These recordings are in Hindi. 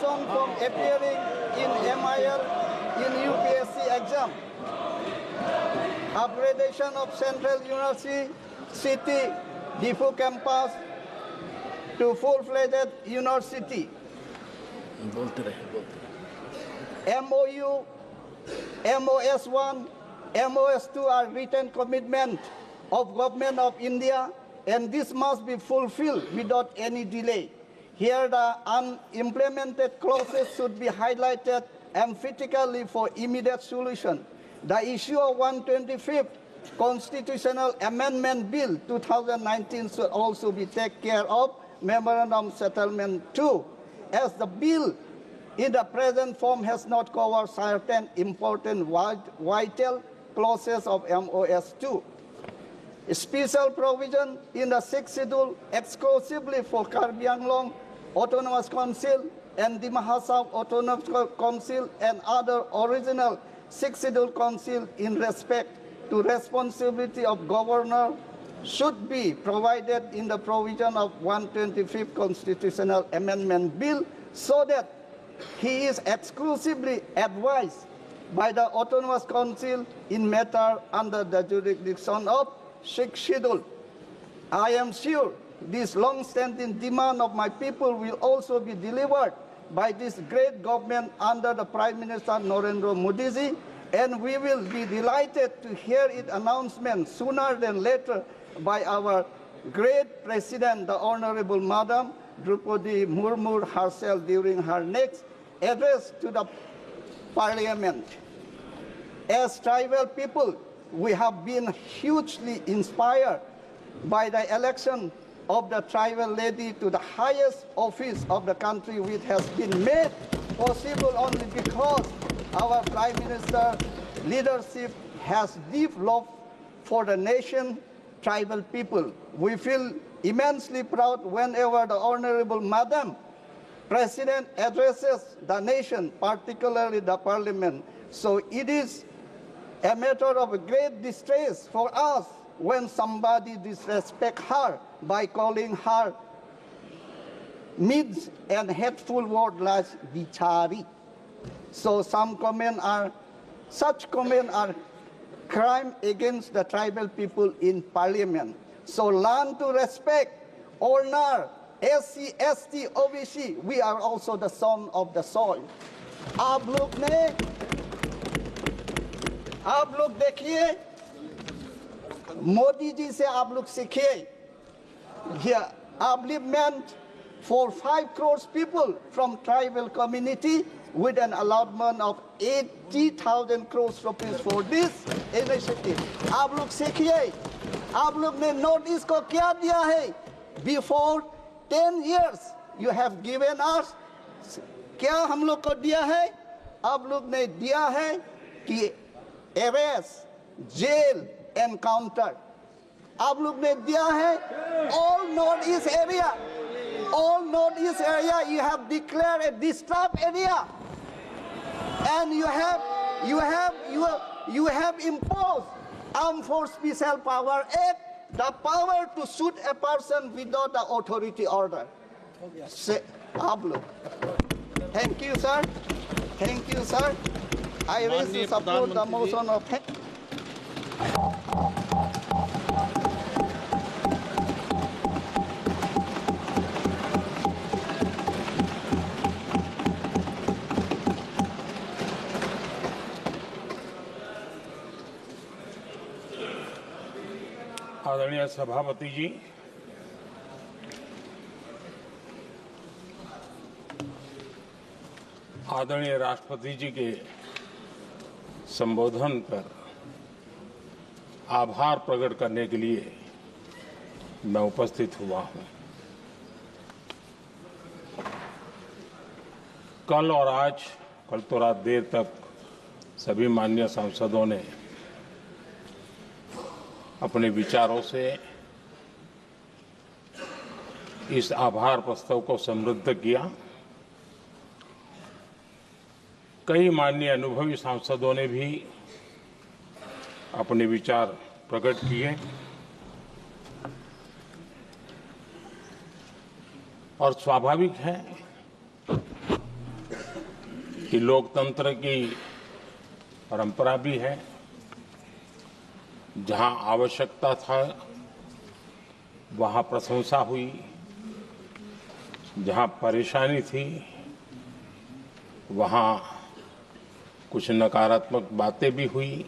absent from appearing in MIL in UPSC exam. Upgradation of Central University City Difu campus to full-fledged university. MOU, MOS1, MOS2 are written commitment of Government of India, and this must be fulfilled without any delay. Here the unimplemented clauses should be highlighted emphatically for immediate solution. The issue of 125th Constitutional Amendment Bill 2019 should also be taken care of. Memorandum Settlement 2, as the bill in the present form has not covered certain important vital clauses of MOS2. A special provision in the 6th schedule exclusively for Karbi Anglong Autonomous Council and the Mahasab Autonomous Council and other original 6th schedule council in respect to responsibility of governor should be provided in the provision of 125th Constitutional Amendment Bill, so that he is exclusively advised by the Autonomous Council in matter under the jurisdiction of 6th schedule. I am sure this long-standing demand of my people will also be delivered by this great government under the Prime Minister Narendra Modi ji, and we will be delighted to hear its announcement sooner than later by our great President, the Honorable Madam Draupadi Murmu herself during her next address to the Parliament. As tribal people, we have been hugely inspired by the election of the tribal lady to the highest office of the country, which has been made possible only because our Prime Minister leadership has deep love for the nation, tribal people. We feel immensely proud whenever the Honorable Madam President addresses the nation, particularly the Parliament. So it is a matter of great distress for us when somebody disrespects her by calling her mid and hateful words like bichari. So such comments are crime against the tribal people in Parliament. So learn to respect, honor SC, ST, OBC. We are also the son of the soil. आप लोग देखिए, मोदी जी से आप लोग सीखिए. Here, upliftment for 5 crores people from tribal community with an allotment of 80,000 crores rupees for this initiative. आप लोग सीखिए. आप लोग ने नोटिस को क्या दिया है? Before 10 years, you have given us. क्या हम लोग को दिया है? आप लोग ने दिया है कि arrest, jail, encounter. आप लोग ने दिया है all Northeast area. All Northeast area you have declared a disturbed area, and you have imposed Armed Force Special Power Act, the power to shoot a person without the authority order. Say, आप लोग. Thank you, sir. Thank you, sir. I raise to support the motion of. आदरणीय सभापति जी, आदरणीय राष्ट्रपति जी के संबोधन पर आभार प्रकट करने के लिए मैं उपस्थित हुआ हूं। कल और आज, कल तो रात देर तक सभी माननीय सांसदों ने अपने विचारों से इस आभार प्रस्ताव को समृद्ध किया। कई माननीय अनुभवी सांसदों ने भी अपने विचार प्रकट किए और स्वाभाविक है कि लोकतंत्र की परंपरा भी है। जहां आवश्यकता था वहां प्रशंसा हुई, जहां परेशानी थी वहां कुछ नकारात्मक बातें भी हुई,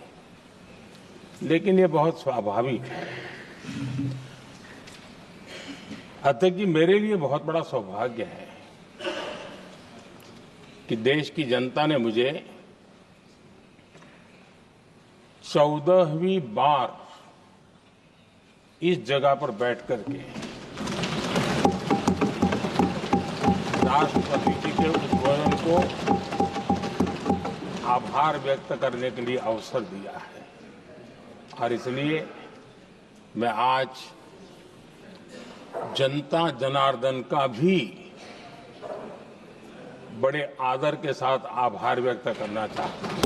लेकिन ये बहुत स्वाभाविक है। अध्यक्ष जी, मेरे लिए बहुत बड़ा सौभाग्य है कि देश की जनता ने मुझे 14वीं बार इस जगह पर बैठ करके राष्ट्रपति जी के उद्बोधन को आभार व्यक्त करने के लिए अवसर दिया है। और इसलिए मैं आज जनता जनार्दन का भी बड़े आदर के साथ आभार व्यक्त करना चाहता हूं।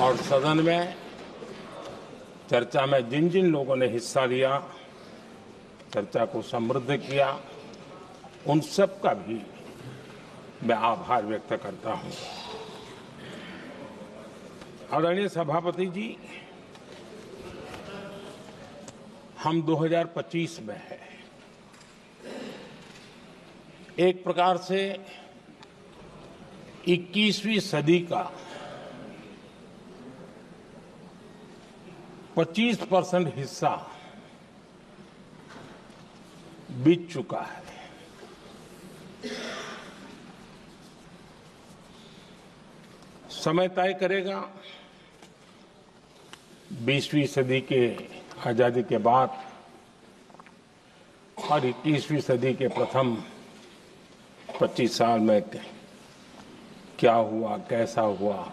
और सदन में चर्चा में जिन जिन लोगों ने हिस्सा लिया, चर्चा को समृद्ध किया, उन सब का भी मैं आभार व्यक्त करता हूं। आदरणीय सभापति जी, हम 2025 में हैं। एक प्रकार से 21वीं सदी का 25% हिस्सा बीत चुका है। समय तय करेगा 20वीं सदी के आजादी के बाद और 21वीं सदी के प्रथम 25 साल में क्या हुआ, कैसा हुआ।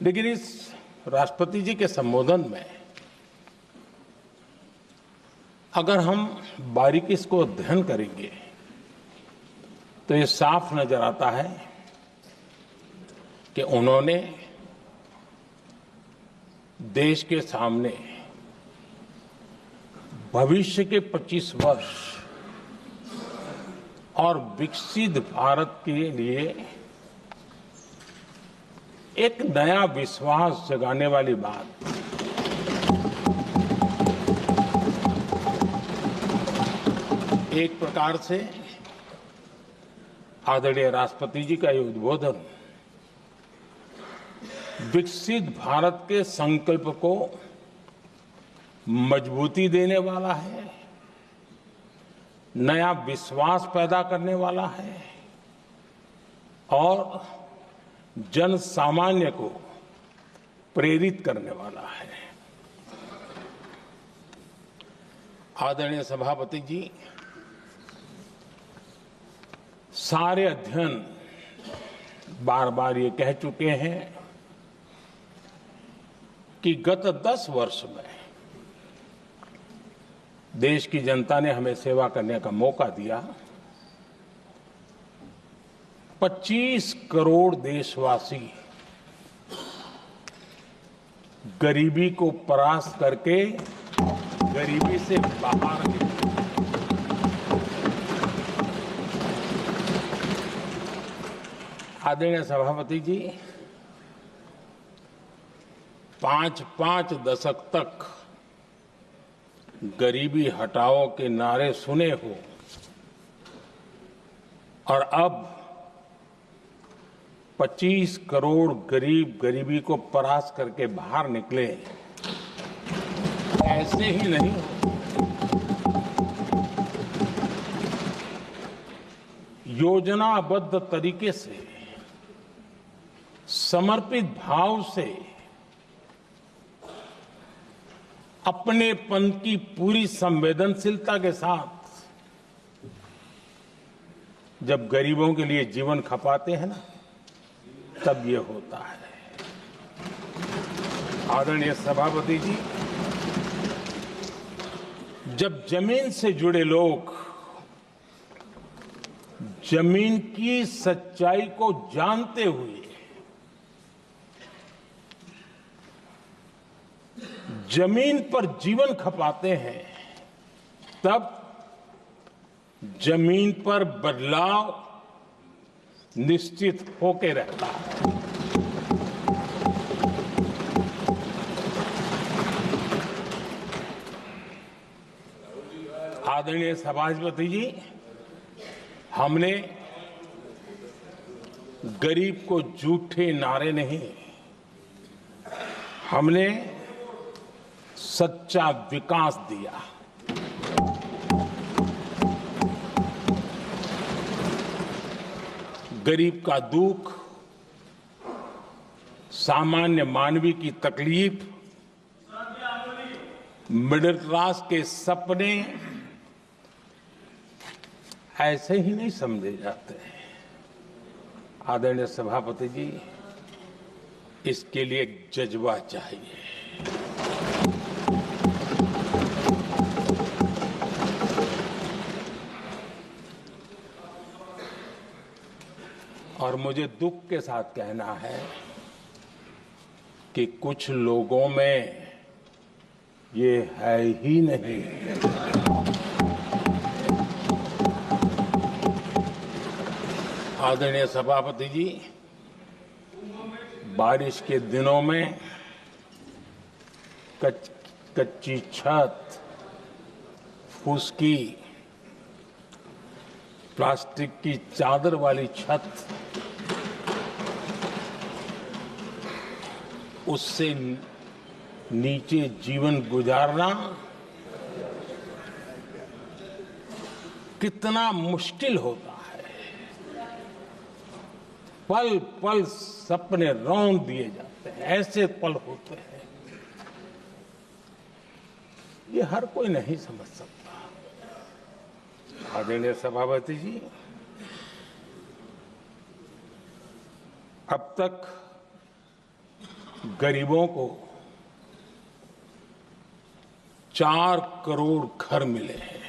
लेकिन इस राष्ट्रपति जी के संबोधन में अगर हम बारीकी इसको अध्ययन करेंगे तो ये साफ नजर आता है कि उन्होंने देश के सामने भविष्य के 25 वर्ष और विकसित भारत के लिए एक नया विश्वास जगाने वाली बात, एक प्रकार से आदरणीय राष्ट्रपति जी का ये उद्बोधन विकसित भारत के संकल्प को मजबूती देने वाला है, नया विश्वास पैदा करने वाला है और जन सामान्य को प्रेरित करने वाला है। आदरणीय सभापति जी, सारे अध्ययन बार बार ये कह चुके हैं कि गत 10 वर्ष में देश की जनता ने हमें सेवा करने का मौका दिया। 25 करोड़ देशवासी गरीबी को परास्त करके गरीबी से बाहर निकले। आदरणीय सभापति जी, 5 दशक तक गरीबी हटाओ के नारे सुने हो और अब 25 करोड़ गरीब गरीबी को परास्त करके बाहर निकले, ऐसे ही नहीं हो। योजनाबद्ध तरीके से, समर्पित भाव से, अपनेपन की पूरी संवेदनशीलता के साथ जब गरीबों के लिए जीवन खपाते हैं ना, तब ये होता है। आदरणीय सभापति जी, जब जमीन से जुड़े लोग जमीन की सच्चाई को जानते हुए जमीन पर जीवन खपाते हैं, तब जमीन पर बदलाव निश्चित होके रहता है। आदरणीय सभापति जी, हमने गरीब को झूठे नारे नहीं, हमने सच्चा विकास दिया। गरीब का दुख, सामान्य मानवी की तकलीफ, मिडिल क्लास के सपने ऐसे ही नहीं समझे जाते हैं। आदरणीय सभापति जी, इसके लिए एक जज्बा चाहिए। और मुझे दुख के साथ कहना है कि कुछ लोगों में ये है ही नहीं। आदरणीय सभापति जी, बारिश के दिनों में कच्ची छत, फुसकी, प्लास्टिक की चादर वाली छत, उससे नीचे जीवन गुजारना कितना मुश्किल होता है। पल पल सपने रौंद दिए जाते हैं, ऐसे पल होते हैं, ये हर कोई नहीं समझ सकता। आदरणीय सभापति जी, अब तक गरीबों को 4 करोड़ घर मिले हैं।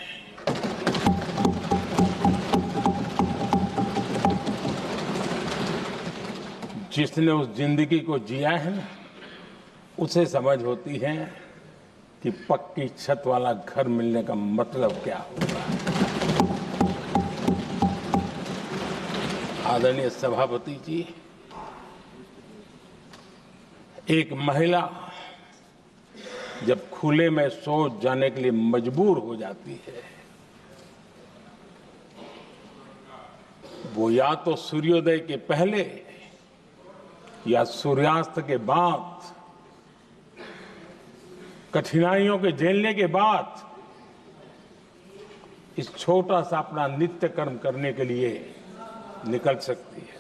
जिसने उस जिंदगी को जिया है ना, उसे समझ होती है कि पक्की छत वाला घर मिलने का मतलब क्या होगा। आदरणीय सभापति जी, एक महिला जब खुले में शौच जाने के लिए मजबूर हो जाती है, वो या तो सूर्योदय के पहले या सूर्यास्त के बाद, कठिनाइयों के झेलने के बाद इस छोटा सा अपना नित्य कर्म करने के लिए निकल सकती है।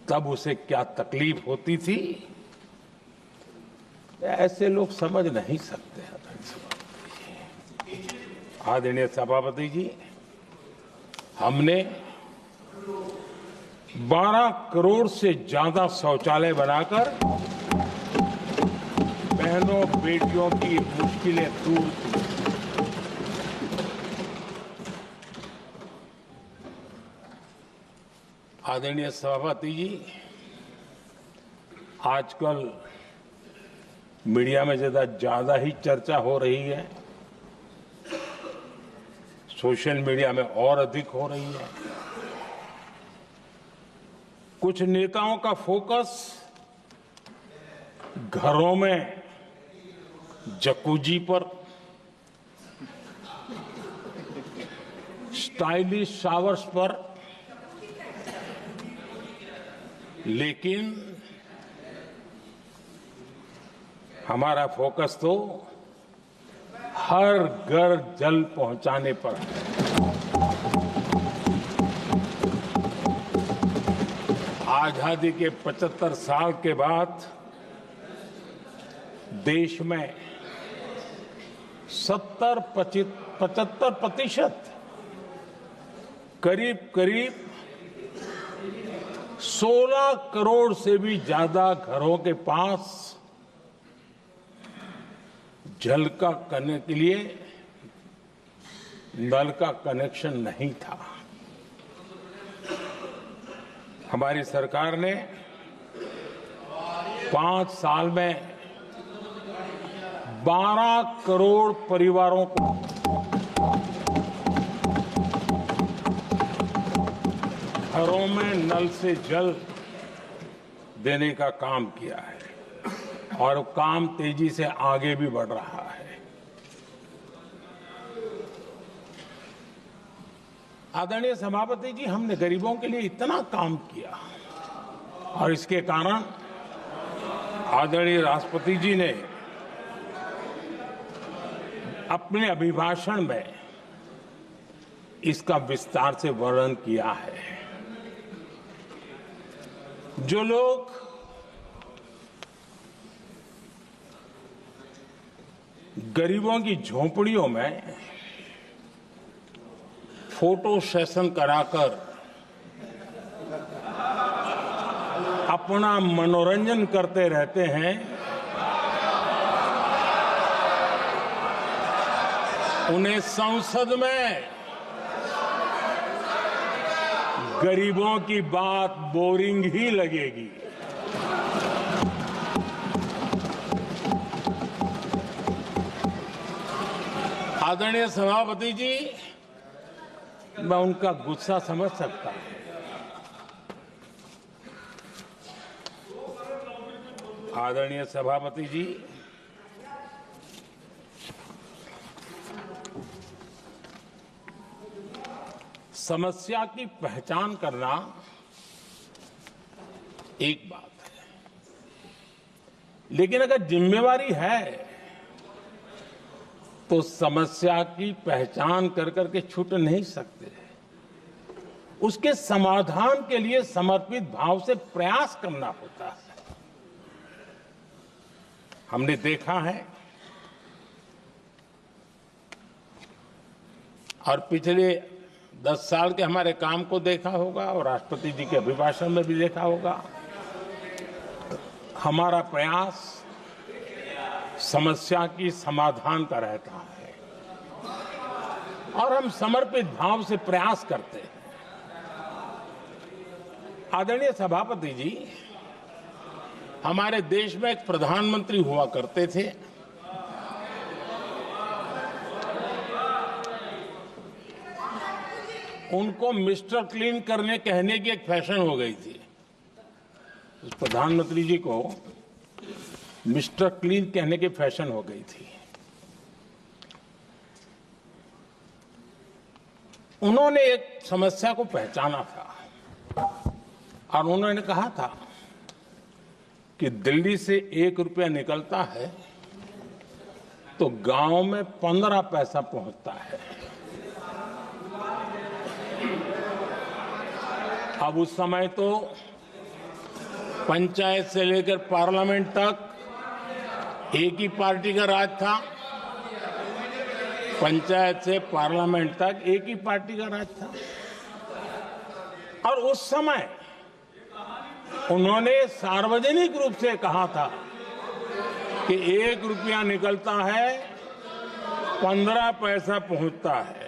तब उसे क्या तकलीफ होती थी, ऐसे लोग समझ नहीं सकते। आदरणीय सभापति जी, हमने 12 करोड़ से ज्यादा शौचालय बनाकर बहनों बेटियों की मुश्किलें दूर की। आदरणीय सभापति जी, आजकल मीडिया में ज्यादा ही चर्चा हो रही है, सोशल मीडिया में और अधिक हो रही है। कुछ नेताओं का फोकस घरों में जकूजी पर, स्टाइलिश शावर्स पर, लेकिन हमारा फोकस तो हर घर जल पहुंचाने पर है। आजादी के 75 साल के बाद देश में 75% करीब 16 करोड़ से भी ज्यादा घरों के पास जल का करने के लिए नल का कनेक्शन नहीं था। हमारी सरकार ने 5 साल में 12 करोड़ परिवारों को घरों में नल से जल देने का काम किया है और काम तेजी से आगे भी बढ़ रहा है। आदरणीय सभापति जी, हमने गरीबों के लिए इतना काम किया और इसके कारण आदरणीय राष्ट्रपति जी ने अपने अभिभाषण में इसका विस्तार से वर्णन किया है। जो लोग गरीबों की झोपड़ियों में फोटो सेशन कराकर अपना मनोरंजन करते रहते हैं, उन्हें संसद में गरीबों की बात बोरिंग ही लगेगी। आदरणीय सभापति जी, मैं उनका गुस्सा समझ सकता हूं। आदरणीय सभापति जी, समस्या की पहचान करना एक बात है, लेकिन अगर जिम्मेवारी है तो समस्या की पहचान कर करके छूट नहीं सकते। उसके समाधान के लिए समर्पित भाव से प्रयास करना होता है। हमने देखा है और पिछले 10 साल के हमारे काम को देखा होगा और राष्ट्रपति जी के अभिभाषण में भी देखा होगा। हमारा प्रयास समस्या की समाधान का रहता है और हम समर्पित भाव से प्रयास करते हैं। आदरणीय सभापति जी, हमारे देश में एक प्रधानमंत्री हुआ करते थे। उनको मिस्टर क्लीन करने कहने की एक फैशन हो गई थी। उस प्रधानमंत्री जी को मिस्टर क्लीन कहने की फैशन हो गई थी। उन्होंने एक समस्या को पहचाना था और उन्होंने कहा था कि दिल्ली से 1 रुपया निकलता है तो गांव में 15 पैसा पहुंचता है। अब उस समय तो पंचायत से लेकर पार्लियामेंट तक एक ही पार्टी का राज था। पंचायत से पार्लियामेंट तक एक ही पार्टी का राज था और उस समय उन्होंने सार्वजनिक रूप से कहा था कि 1 रुपया निकलता है 15 पैसा पहुंचता है।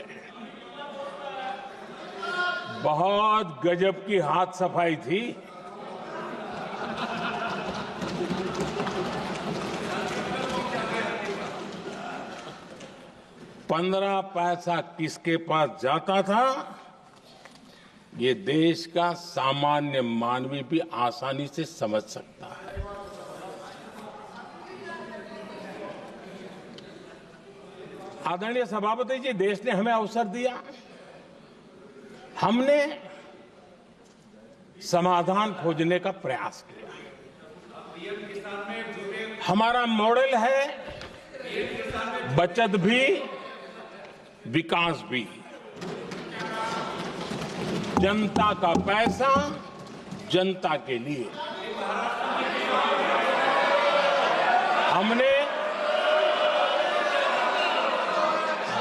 बहुत गजब की हाथ सफाई थी। पंद्रह पैसा किसके पास जाता था, ये देश का सामान्य मानवी भी आसानी से समझ सकता है। आदरणीय सभापति जी, देश ने हमें अवसर दिया, हमने समाधान खोजने का प्रयास किया। हमारा मॉडल है बचत भी विकास भी। जनता का पैसा जनता के लिए। हमने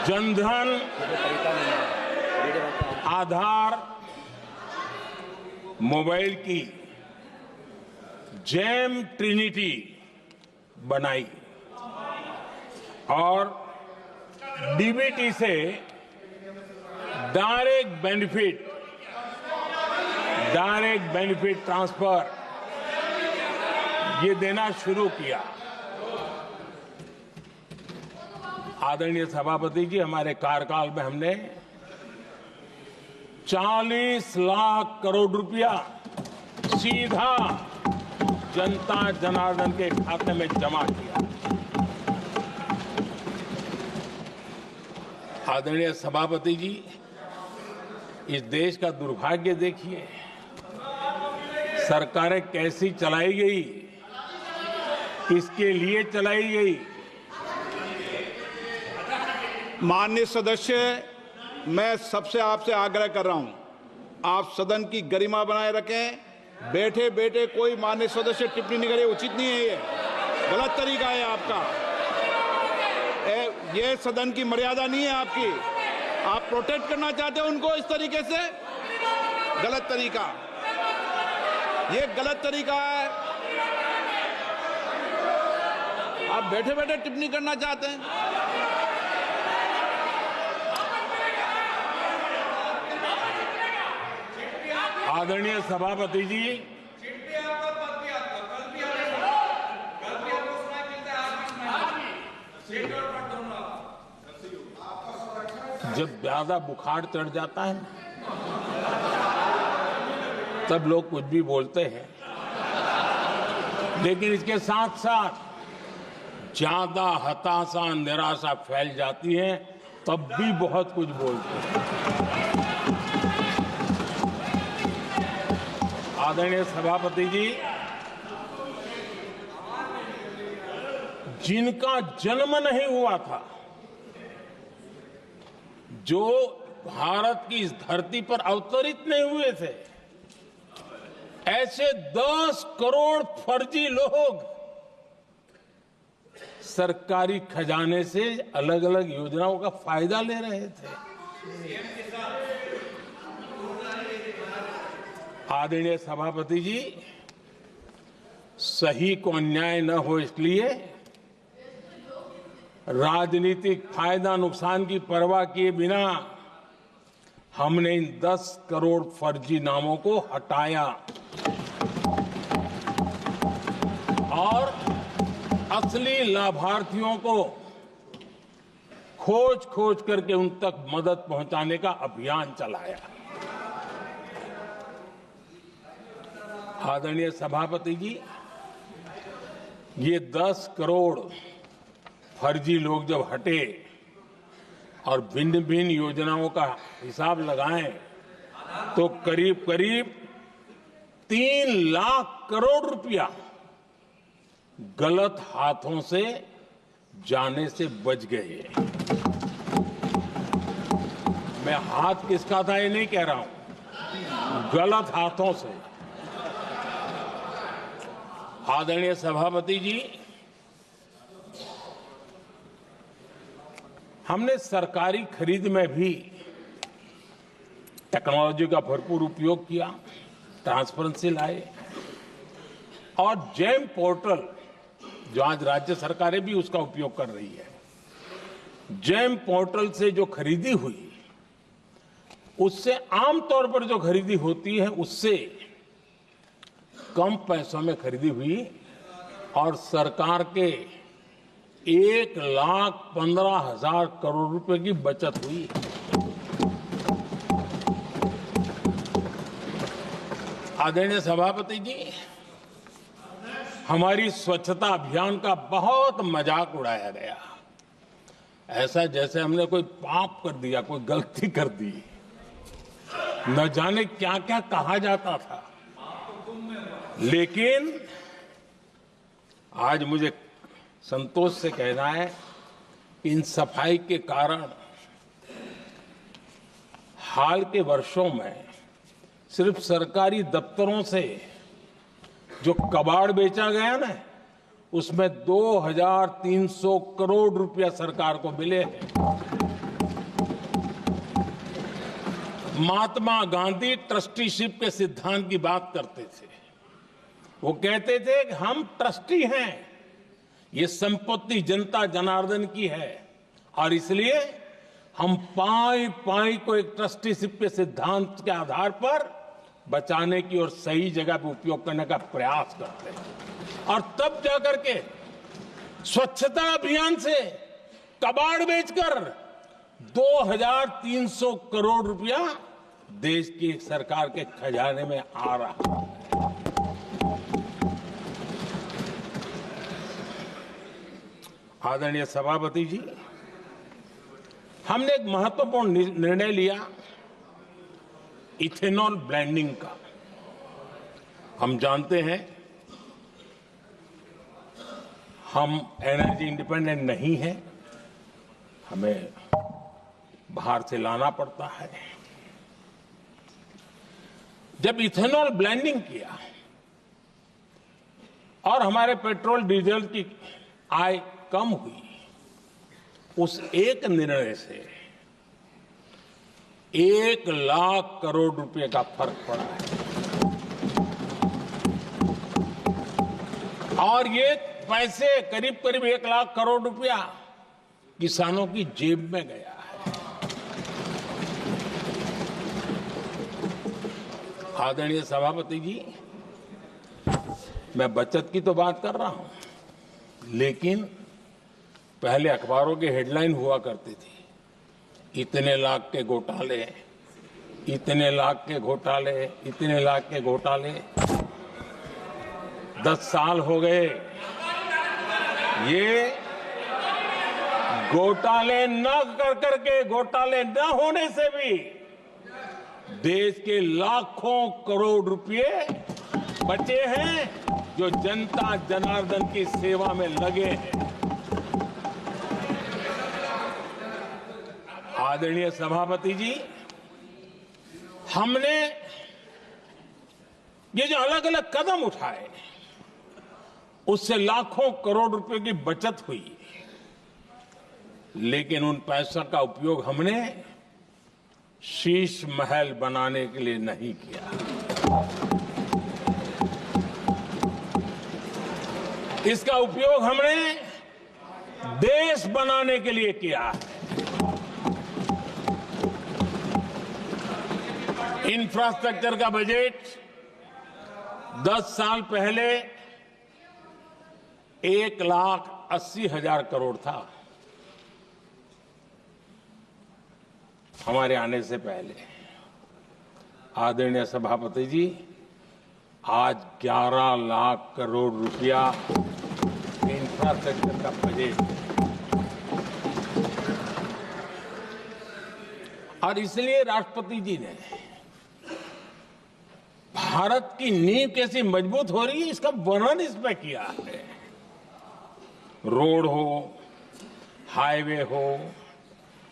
जनधन, आधार, मोबाइल की जेम ट्रिनिटी बनाई और डीबीटी से डायरेक्ट बेनिफिट ट्रांसफर ये देना शुरू किया। आदरणीय सभापति जी, हमारे कार्यकाल में हमने 40 लाख करोड़ रुपया सीधा जनता जनार्दन के खाते में जमा किया। आदरणीय सभापति जी, इस देश का दुर्भाग्य देखिए, सरकारें कैसी चलाई गई, किसके लिए चलाई गई। माननीय सदस्य, मैं सबसे आपसे आग्रह कर रहा हूं, आप सदन की गरिमा बनाए रखें। बैठे बैठे कोई माननीय सदस्य टिप्पणी नहीं करे, उचित नहीं है, ये गलत तरीका है आपका। ये सदन की मर्यादा नहीं है आपकी। आप प्रोटेक्ट करना चाहते हो उनको इस तरीके से, गलत तरीका, ये गलत तरीका है। आप बैठे बैठे टिप्पणी करना चाहते हैं। आदरणीय सभापति जी, जब ज्यादा बुखार चढ़ जाता है तब लोग कुछ भी बोलते हैं, लेकिन इसके साथ साथ ज्यादा हताशा निराशा फैल जाती है तब भी बहुत कुछ बोलते हैं। आदरणीय सभापति जी, जिनका जन्म नहीं हुआ था, जो भारत की इस धरती पर अवतरित नहीं हुए थे, ऐसे 10 करोड़ फर्जी लोग सरकारी खजाने से अलग अलग योजनाओं का फायदा ले रहे थे। आदरणीय सभापति जी, सही को अन्याय न हो इसलिए राजनीतिक फायदा नुकसान की परवाह किए बिना हमने इन 10 करोड़ फर्जी नामों को हटाया और असली लाभार्थियों को खोज खोज करके उन तक मदद पहुंचाने का अभियान चलाया। आदरणीय सभापति जी, ये 10 करोड़ फर्जी लोग जब हटे और भिन्न भिन्न योजनाओं का हिसाब लगाएं तो करीब करीब 3 लाख करोड़ रुपया गलत हाथों से जाने से बच गए। मैं हाथ किसका था ये नहीं कह रहा हूं, गलत हाथों से। आदरणीय सभापति जी, हमने सरकारी खरीद में भी टेक्नोलॉजी का भरपूर उपयोग किया, ट्रांसपेरेंसी लाए और जेम पोर्टल, जो आज राज्य सरकारें भी उसका उपयोग कर रही है, जेम पोर्टल से जो खरीदी हुई उससे आमतौर पर जो खरीदी होती है उससे कम पैसों में खरीदी हुई और सरकार के 1,15,000 करोड़ रुपए की बचत हुई। आदरणीय सभापति जी, हमारी स्वच्छता अभियान का बहुत मजाक उड़ाया गया, ऐसा जैसे हमने कोई पाप कर दिया, कोई गलती कर दी, न जाने क्या क्या कहा जाता था। लेकिन आज मुझे संतोष से कहना है कि इन सफाई के कारण हाल के वर्षों में सिर्फ सरकारी दफ्तरों से जो कबाड़ बेचा गया ना, उसमें 2,300 करोड़ रुपया सरकार को मिले हैं। महात्मा गांधी ट्रस्टीशिप के सिद्धांत की बात करते थे। वो कहते थे कि हम ट्रस्टी हैं, ये संपत्ति जनता जनार्दन की है और इसलिए हम पाई पाई को एक ट्रस्टीशिप के सिद्धांत के आधार पर बचाने की और सही जगह पर उपयोग करने का प्रयास करते हैं। और तब जाकर के स्वच्छता अभियान से कबाड़ बेचकर 2300 करोड़ रुपया देश की सरकार के खजाने में आ रहा है। आदरणीय सभापति जी, हमने एक महत्वपूर्ण निर्णय लिया इथेनॉल ब्लेंडिंग का। हम जानते हैं हम एनर्जी इंडिपेंडेंट नहीं है, हमें बाहर से लाना पड़ता है। जब इथेनॉल ब्लेंडिंग किया और हमारे पेट्रोल डीजल की आय कम हुई, उस एक निर्णय से 1 लाख करोड़ रुपए का फर्क पड़ा है। और ये पैसे करीब करीब 1 लाख करोड़ रुपया किसानों की जेब में गया है। आदरणीय सभापति जी, मैं बचत की तो बात कर रहा हूं, लेकिन पहले अखबारों के हेडलाइन हुआ करती थी, इतने लाख के घोटाले, इतने लाख के घोटाले, इतने लाख के घोटाले। 10 साल हो गए, ये घोटाले न कर करके, घोटाले न होने से भी देश के लाखों करोड़ रुपए बचे हैं जो जनता जनार्दन की सेवा में लगे हैं। आदरणीय सभापति जी, हमने ये जो अलग अलग कदम उठाए, उससे लाखों करोड़ रुपए की बचत हुई, लेकिन उन पैसों का उपयोग हमने शीश महल बनाने के लिए नहीं किया। इसका उपयोग हमने देश बनाने के लिए किया है। इंफ्रास्ट्रक्चर का बजट 10 साल पहले 1,80,000 करोड़ था, हमारे आने से पहले। आदरणीय सभापति जी, आज 11 लाख करोड़ रुपया इंफ्रास्ट्रक्चर का बजट, और इसलिए राष्ट्रपति जी ने भारत की नींव कैसी मजबूत हो रही है, इसका वर्णन इसमें किया है। रोड हो, हाईवे हो,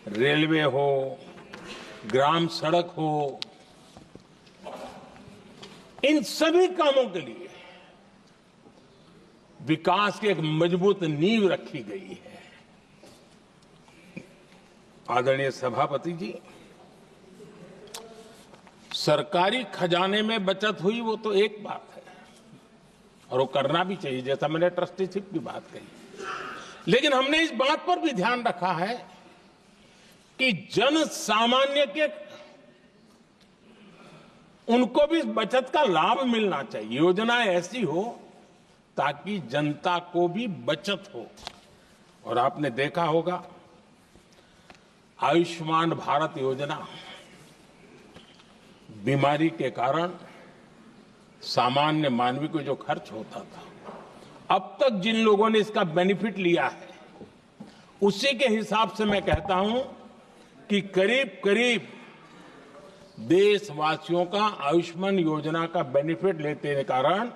रेलवे हो, ग्राम सड़क हो, इन सभी कामों के लिए विकास की एक मजबूत नींव रखी गई है। आदरणीय सभापति जी, सरकारी खजाने में बचत हुई वो तो एक बात है, और वो करना भी चाहिए, जैसा मैंने ट्रस्टीशिप की बात कही, लेकिन हमने इस बात पर भी ध्यान रखा है कि जन सामान्य के उनको भी बचत का लाभ मिलना चाहिए। योजनाएं ऐसी हो ताकि जनता को भी बचत हो। और आपने देखा होगा, आयुष्मान भारत योजना बीमारी के कारण सामान्य मानवी को जो खर्च होता था, अब तक जिन लोगों ने इसका बेनिफिट लिया है, उसी के हिसाब से मैं कहता हूं कि करीब करीब देशवासियों का आयुष्मान योजना का बेनिफिट लेते के कारण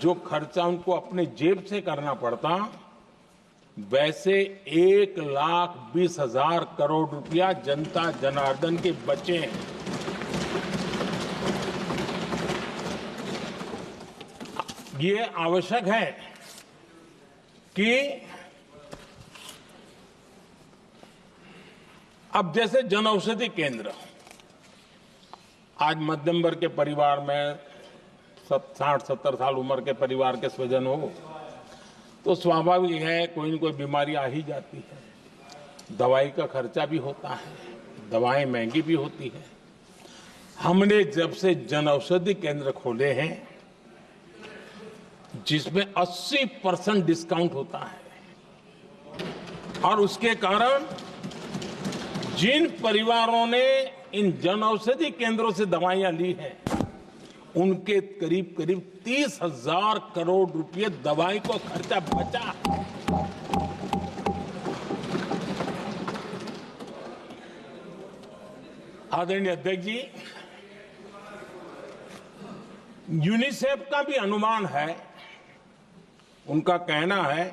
जो खर्चा उनको अपने जेब से करना पड़ता, वैसे 1,20,000 करोड़ रुपया जनता जनार्दन के बचे हैं। ये आवश्यक है कि अब जैसे जन औषधि केंद्र, आज मध्यम वर्ग के परिवार में 60-70 साल उम्र के परिवार के स्वजन हो तो स्वाभाविक है कोई न कोई बीमारी आ ही जाती है, दवाई का खर्चा भी होता है, दवाएं महंगी भी होती है। हमने जब से जन औषधि केंद्र खोले हैं जिसमें 80% डिस्काउंट होता है, और उसके कारण जिन परिवारों ने इन जनऔषधि केंद्रों से दवाइयां ली हैं, उनके करीब करीब 30,000 करोड़ रुपए दवाई को खर्चा बचा। आदरणीय अध्यक्ष जी, यूनिसेफ का भी अनुमान है, उनका कहना है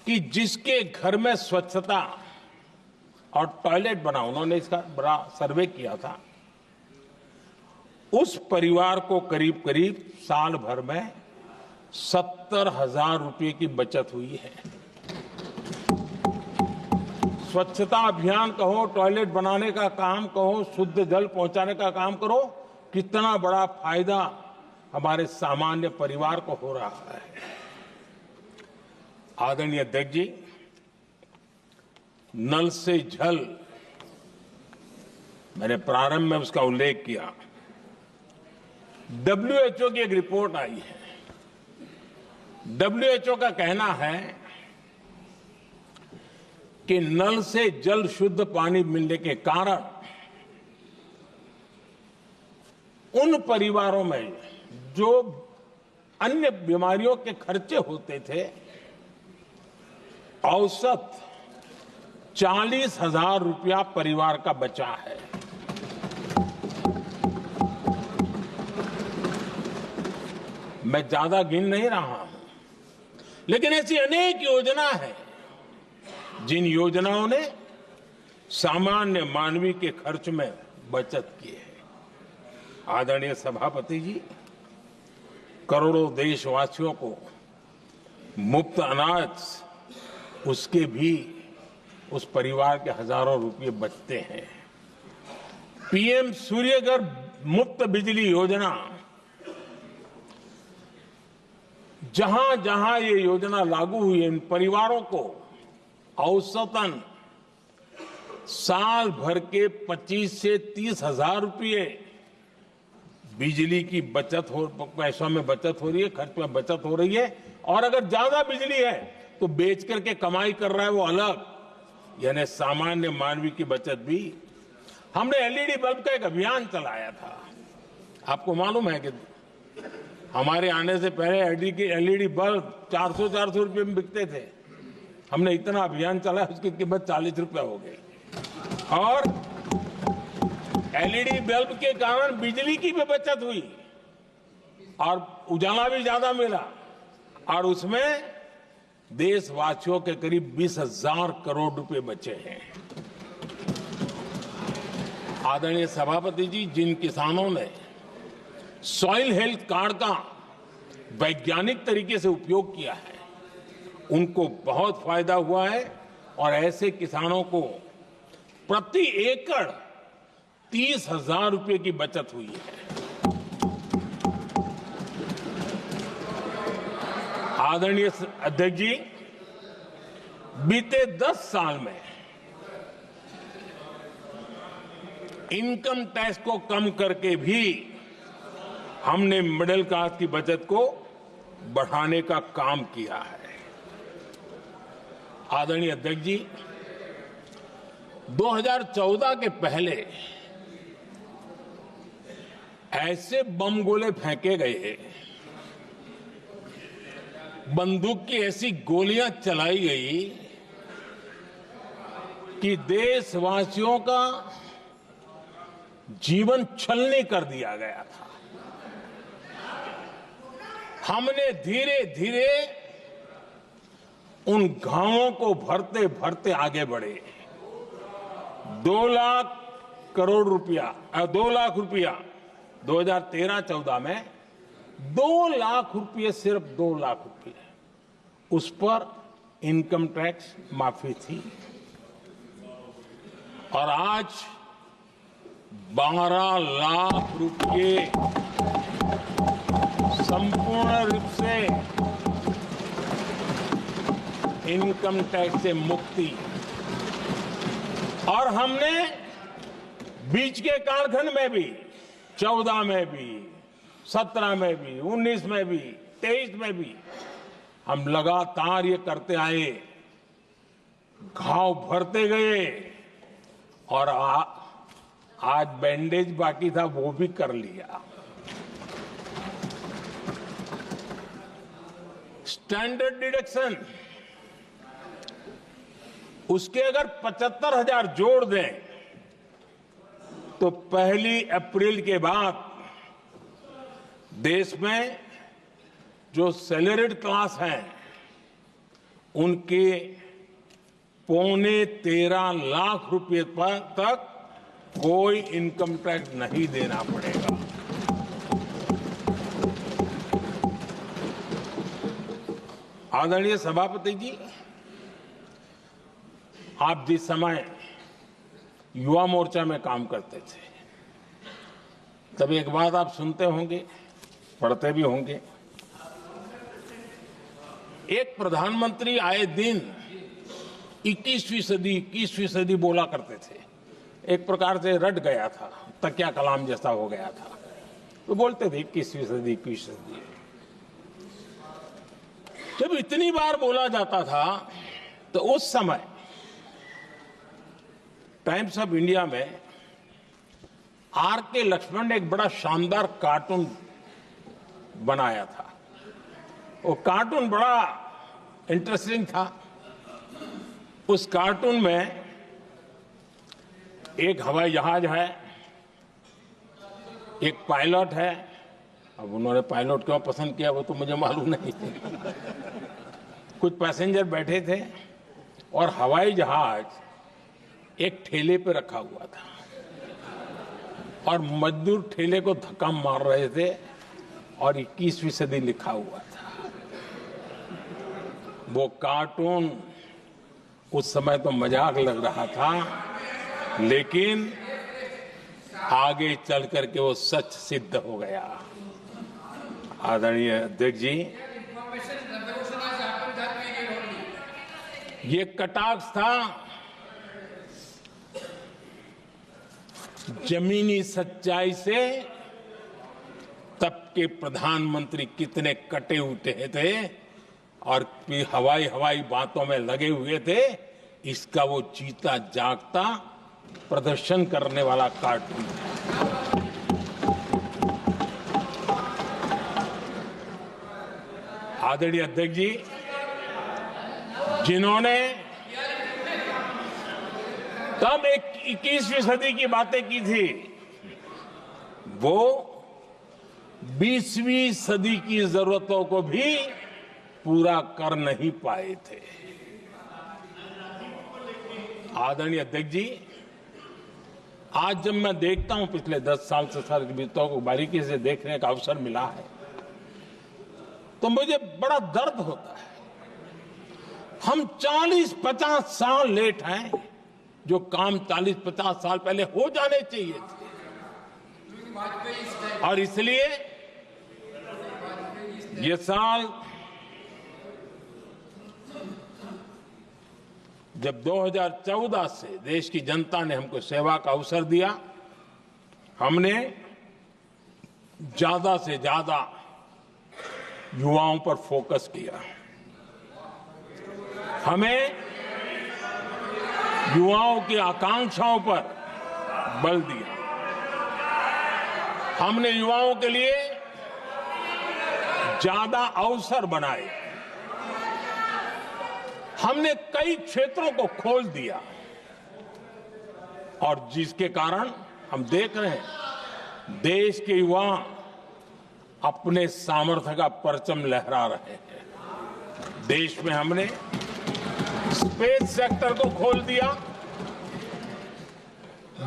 कि जिसके घर में स्वच्छता और टॉयलेट बना, उन्होंने इसका बड़ा सर्वे किया था, उस परिवार को करीब करीब साल भर में 70,000 रुपए की बचत हुई है। स्वच्छता अभियान कहो, टॉयलेट बनाने का काम कहो, शुद्ध जल पहुंचाने का काम करो, कितना बड़ा फायदा हमारे सामान्य परिवार को हो रहा है। आदरणीय अध्यक्ष जी, नल से जल, मैंने प्रारंभ में उसका उल्लेख किया। WHO की एक रिपोर्ट आई है। WHO का कहना है कि नल से जल शुद्ध पानी मिलने के कारण उन परिवारों में जो अन्य बीमारियों के खर्चे होते थे, औसत 40,000 रुपया परिवार का बचा है। मैं ज्यादा गिन नहीं रहा हूं, लेकिन ऐसी अनेक योजना है जिन योजनाओं ने सामान्य मानवीय के खर्च में बचत की है। आदरणीय सभापति जी, करोड़ों देशवासियों को मुफ्त अनाज, उसके भी उस परिवार के हजारों रुपये बचते हैं। PM सूर्यघर मुफ्त बिजली योजना, जहां जहां ये योजना लागू हुई है, इन परिवारों को औसतन साल भर के 25 से 30,000 रुपये बिजली की बचत हो, पैसों में बचत हो रही है, खर्च में बचत हो रही है। और अगर ज्यादा बिजली है तो बेच करके कमाई कर रहा है वो अलग, यानी सामान्य मानवीय की बचत भी। हमने LED बल्ब का एक अभियान चलाया था। आपको मालूम है कि हमारे आने से पहले LED बल्ब 400 रुपये में बिकते थे। हमने इतना अभियान चलाया, उसकी कीमत 40 रुपये हो गई। और LED बल्ब के कारण बिजली की भी बचत हुई और उजाला भी ज्यादा मिला, और उसमें देशवासियों के करीब 20,000 करोड़ रुपए बचे हैं। आदरणीय सभापति जी, जिन किसानों ने सॉइल हेल्थ कार्ड का वैज्ञानिक तरीके से उपयोग किया है, उनको बहुत फायदा हुआ है। और ऐसे किसानों को प्रति एकड़ 30,000 रुपए की बचत हुई है। आदरणीय अध्यक्ष जी, बीते 10 साल में इनकम टैक्स को कम करके भी हमने मिडिल क्लास की बचत को बढ़ाने का काम किया है। आदरणीय अध्यक्ष जी, 2014 के पहले ऐसे बम गोले फेंके गए, बंदूक की ऐसी गोलियां चलाई गई कि देशवासियों का जीवन छलनी कर दिया गया था। हमने धीरे धीरे उन घावों को भरते भरते आगे बढ़े। 2 लाख करोड़ रुपया, 2 लाख रुपया 2013-14 में 2 लाख रुपये, सिर्फ 2 लाख रुपये, उस पर इनकम टैक्स माफी थी। और आज 12 लाख रुपये संपूर्ण रूप से इनकम टैक्स से मुक्ति। और हमने बीच के कालखंड में भी, 14 में भी, 17 में भी, 19 में भी, 23 में भी हम लगातार ये करते आए, घाव भरते गए और आज बैंडेज बाकी था वो भी कर लिया। स्टैंडर्ड डिडक्शन उसके अगर 75,000 जोड़ दें तो 1 अप्रैल के बाद देश में जो सैलरीड क्लास हैं उनके 13.25 लाख रुपए पर तक कोई इनकम टैक्स नहीं देना पड़ेगा। आदरणीय सभापति जी, आप जिस समय युवा मोर्चा में काम करते थे तब एक बात आप सुनते होंगे, पढ़ते भी होंगे। एक प्रधानमंत्री आए दिन 21वीं सदी बोला करते थे। एक प्रकार से रट गया था, तकिया कलाम जैसा हो गया था, तो बोलते थे 21वीं सदी। जब इतनी बार बोला जाता था तो उस समय टाइम्स ऑफ इंडिया में R.K. लक्ष्मण ने एक बड़ा शानदार कार्टून बनाया था। वो कार्टून बड़ा इंटरेस्टिंग था। उस कार्टून में एक हवाई जहाज है, एक पायलट है। अब उन्होंने पायलट क्यों पसंद किया वो तो मुझे मालूम नहीं। कुछ पैसेंजर बैठे थे और हवाई जहाज एक ठेले पे रखा हुआ था और मजदूर ठेले को धक्का मार रहे थे और 21वीं सदी लिखा हुआ था। वो कार्टून उस समय तो मजाक लग रहा था, लेकिन आगे चल करके वो सच सिद्ध हो गया। आदरणीय अध्यक्ष जी, ये कटाक्ष था जमीनी सच्चाई से। तब के प्रधानमंत्री कितने कटे उठे थे और हवाई बातों में लगे हुए थे, इसका वो जीता जागता प्रदर्शन करने वाला कार्टून है। आदरणीय अध्यक्ष जी, जिन्होंने तब 21वीं सदी की बातें की थी, वो 20वीं सदी की जरूरतों को भी पूरा कर नहीं पाए थे। आदरणीय अध्यक्ष जी, आज जब मैं देखता हूं, पिछले 10 साल से सारी बीतों को बारीकी से देखने का अवसर मिला है, तो मुझे बड़ा दर्द होता है। हम 40-50 साल लेट हैं, जो काम 40-50 साल पहले हो जाने चाहिए थे। और इसलिए ये साल जब 2014 से देश की जनता ने हमको सेवा का अवसर दिया, हमने ज्यादा से ज्यादा युवाओं पर फोकस किया। हमें युवाओं की आकांक्षाओं पर बल दिया। हमने युवाओं के लिए ज्यादा अवसर बनाए। हमने कई क्षेत्रों को खोल दिया और जिसके कारण हम देख रहे हैं देश के युवा अपने सामर्थ्य का परचम लहरा रहे हैं। देश में हमने स्पेस सेक्टर को खोल दिया,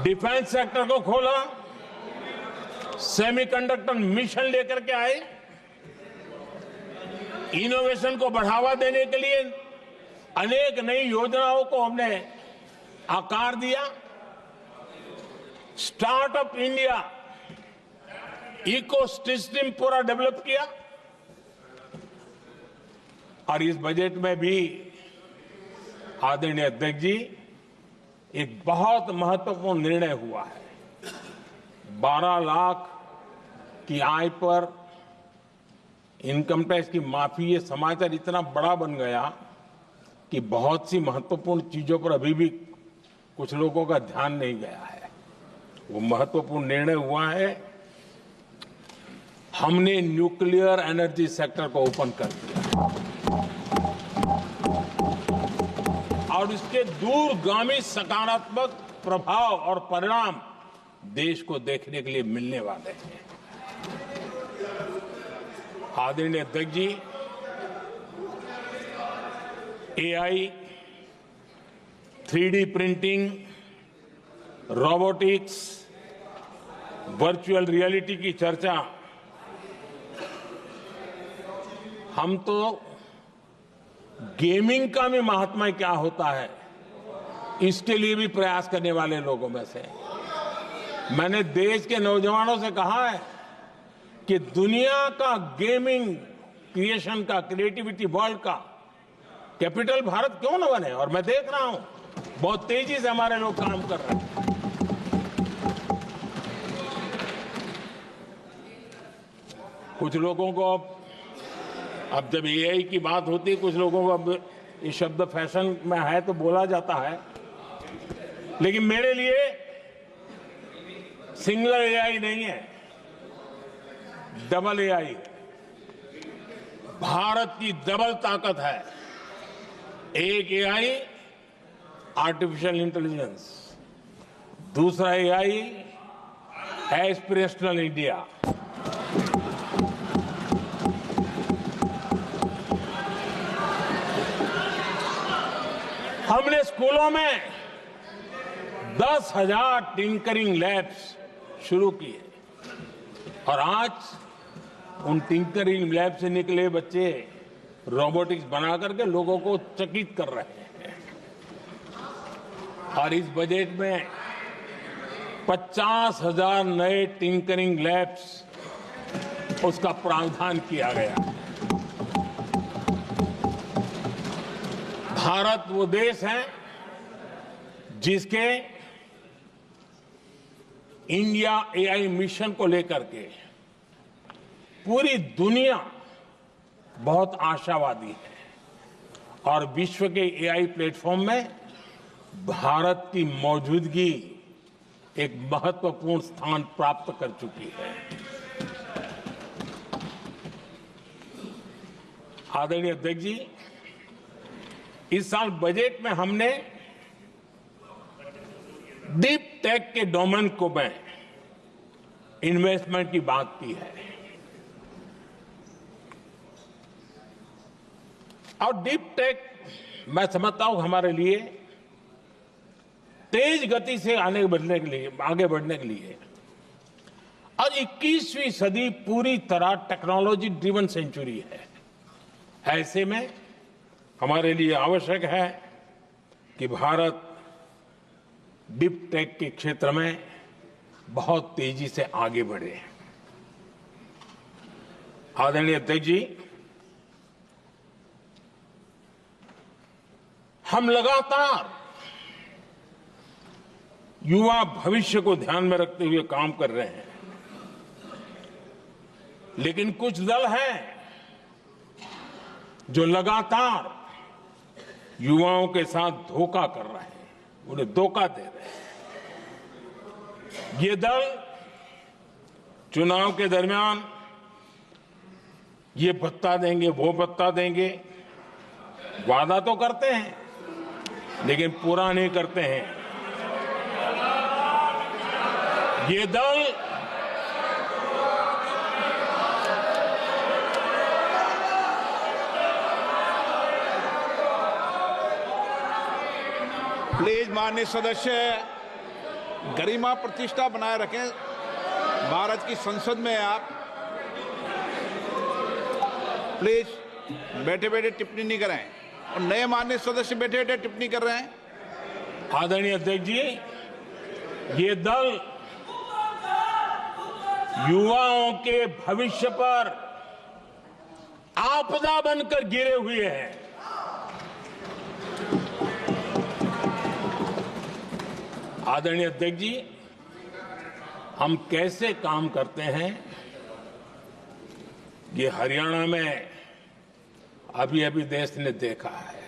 डिफेंस सेक्टर को खोला, सेमीकंडक्टर मिशन लेकर के आए, इनोवेशन को बढ़ावा देने के लिए अनेक नई योजनाओं को हमने आकार दिया। स्टार्टअप इंडिया इकोसिस्टम पूरा डेवलप किया और इस बजट में भी आदरणीय अध्यक्ष जी एक बहुत महत्वपूर्ण निर्णय हुआ है। 12 लाख की आय पर इनकम टैक्स की माफी ये समाचार इतना बड़ा बन गया कि बहुत सी महत्वपूर्ण चीजों पर अभी भी कुछ लोगों का ध्यान नहीं गया है। वो महत्वपूर्ण निर्णय हुआ है, हमने न्यूक्लियर एनर्जी सेक्टर को ओपन कर दिया और इसके दूरगामी सकारात्मक प्रभाव और परिणाम देश को देखने के लिए मिलने वाले हैं। आदरणीय अध्यक्ष जी, AI, 3D printing, robotics, virtual reality की चर्चा हम तो गेमिंग का भी महात्मा क्या होता है इसके लिए भी प्रयास करने वाले लोगों में से। मैंने देश के नौजवानों से कहा है कि दुनिया का गेमिंग क्रिएशन का, क्रिएटिविटी वर्ल्ड का कैपिटल भारत क्यों न बने, और मैं देख रहा हूं बहुत तेजी से हमारे लोग काम कर रहे हैं। कुछ लोगों को अब जब एआई की बात होती है, कुछ लोगों को अब ये शब्द फैशन में है तो बोला जाता है, लेकिन मेरे लिए सिंगल एआई नहीं है, डबल एआई। भारत की डबल ताकत है। एक एआई आर्टिफिशियल इंटेलिजेंस, दूसरा एआई एस्पिरेशनल इंडिया। हमने स्कूलों में 10,000 टिंकरिंग लैब्स शुरू किए और आज उन टिंकरिंग लैब से निकले बच्चे रोबोटिक्स बना करके लोगों को चकित कर रहे हैं। और इस बजट में 50,000 नए टिंकरिंग लैब्स उसका प्रावधान किया गया। भारत वो देश है जिसके इंडिया एआई मिशन को लेकर के पूरी दुनिया बहुत आशावादी है और विश्व के एआई प्लेटफॉर्म में भारत की मौजूदगी एक महत्वपूर्ण स्थान प्राप्त कर चुकी है। आदरणीय अध्यक्ष जी, इस साल बजट में हमने डीप टेक के डोमेन को में इन्वेस्टमेंट की बात की है और डीप टेक मैं समझता हूं हमारे लिए तेज गति से आगे बढ़ने के लिए आज 21वीं सदी पूरी तरह टेक्नोलॉजी ड्रिवन सेंचुरी है। ऐसे में हमारे लिए आवश्यक है कि भारत डीप टेक के क्षेत्र में बहुत तेजी से आगे बढ़े। आदरणीय अध्यक्ष जी, हम लगातार युवा भविष्य को ध्यान में रखते हुए काम कर रहे हैं, लेकिन कुछ दल हैं जो लगातार युवाओं के साथ धोखा कर रहे हैं, उन्हें धोखा दे रहे हैं। ये दल चुनाव के दरमियान ये भत्ता देंगे, वो भत्ता देंगे, वादा तो करते हैं लेकिन पूरा नहीं करते हैं। ये दल प्लीज माननीय सदस्य गरिमा प्रतिष्ठा बनाए रखें। भारत की संसद में आप प्लीज बैठे बैठे टिप्पणी नहीं करें और नए माननीय सदस्य बैठे बैठे टिप्पणी कर रहे हैं। आदरणीय अध्यक्ष जी, ये दल युवाओं के भविष्य पर आपदा बनकर गिरे हुए हैं। आदरणीय अध्यक्ष जी, हम कैसे काम करते हैं ये हरियाणा में अभी अभी देश ने देखा है,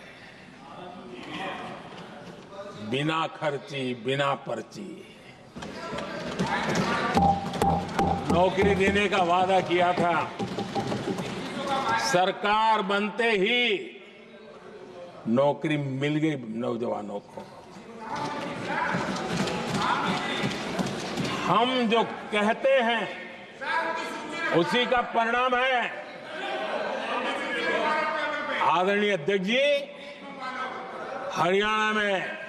बिना खर्ची बिना पर्ची नौकरी देने का वादा किया था। सरकार बनते ही नौकरी मिल गई नौजवानों को। हम जो कहते हैं उसी का परिणाम है। आदरणीय अध्यक्ष जी, हरियाणा में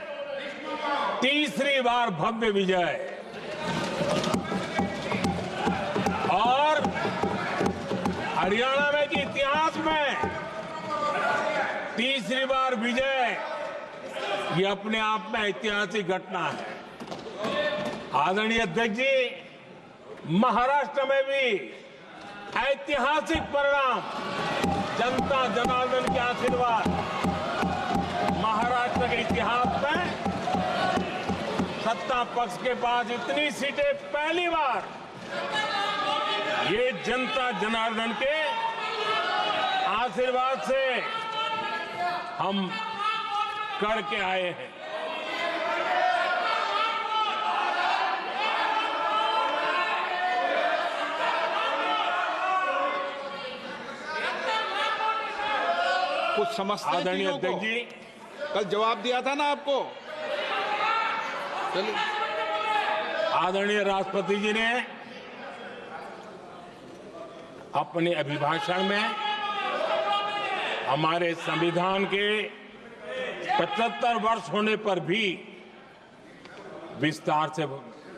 तीसरी बार भव्य विजय और हरियाणा में के इतिहास में तीसरी बार विजय, ये अपने आप में ऐतिहासिक घटना है। आदरणीय अध्यक्ष जी, महाराष्ट्र में भी ऐतिहासिक परिणाम, जनता जनार्दन के आशीर्वाद। महाराष्ट्र के इतिहास में सत्ता पक्ष के पास इतनी सीटें पहली बार, ये जनता जनार्दन के आशीर्वाद से हम करके आए हैं। कुछ समझते हैं आदरणीय चीजों को? अध्यक्ष जी, कल जवाब दिया था ना आपको। चलिए। आदरणीय राष्ट्रपति जी ने अपने अभिभाषण में हमारे संविधान के 75 वर्ष होने पर भी विस्तार से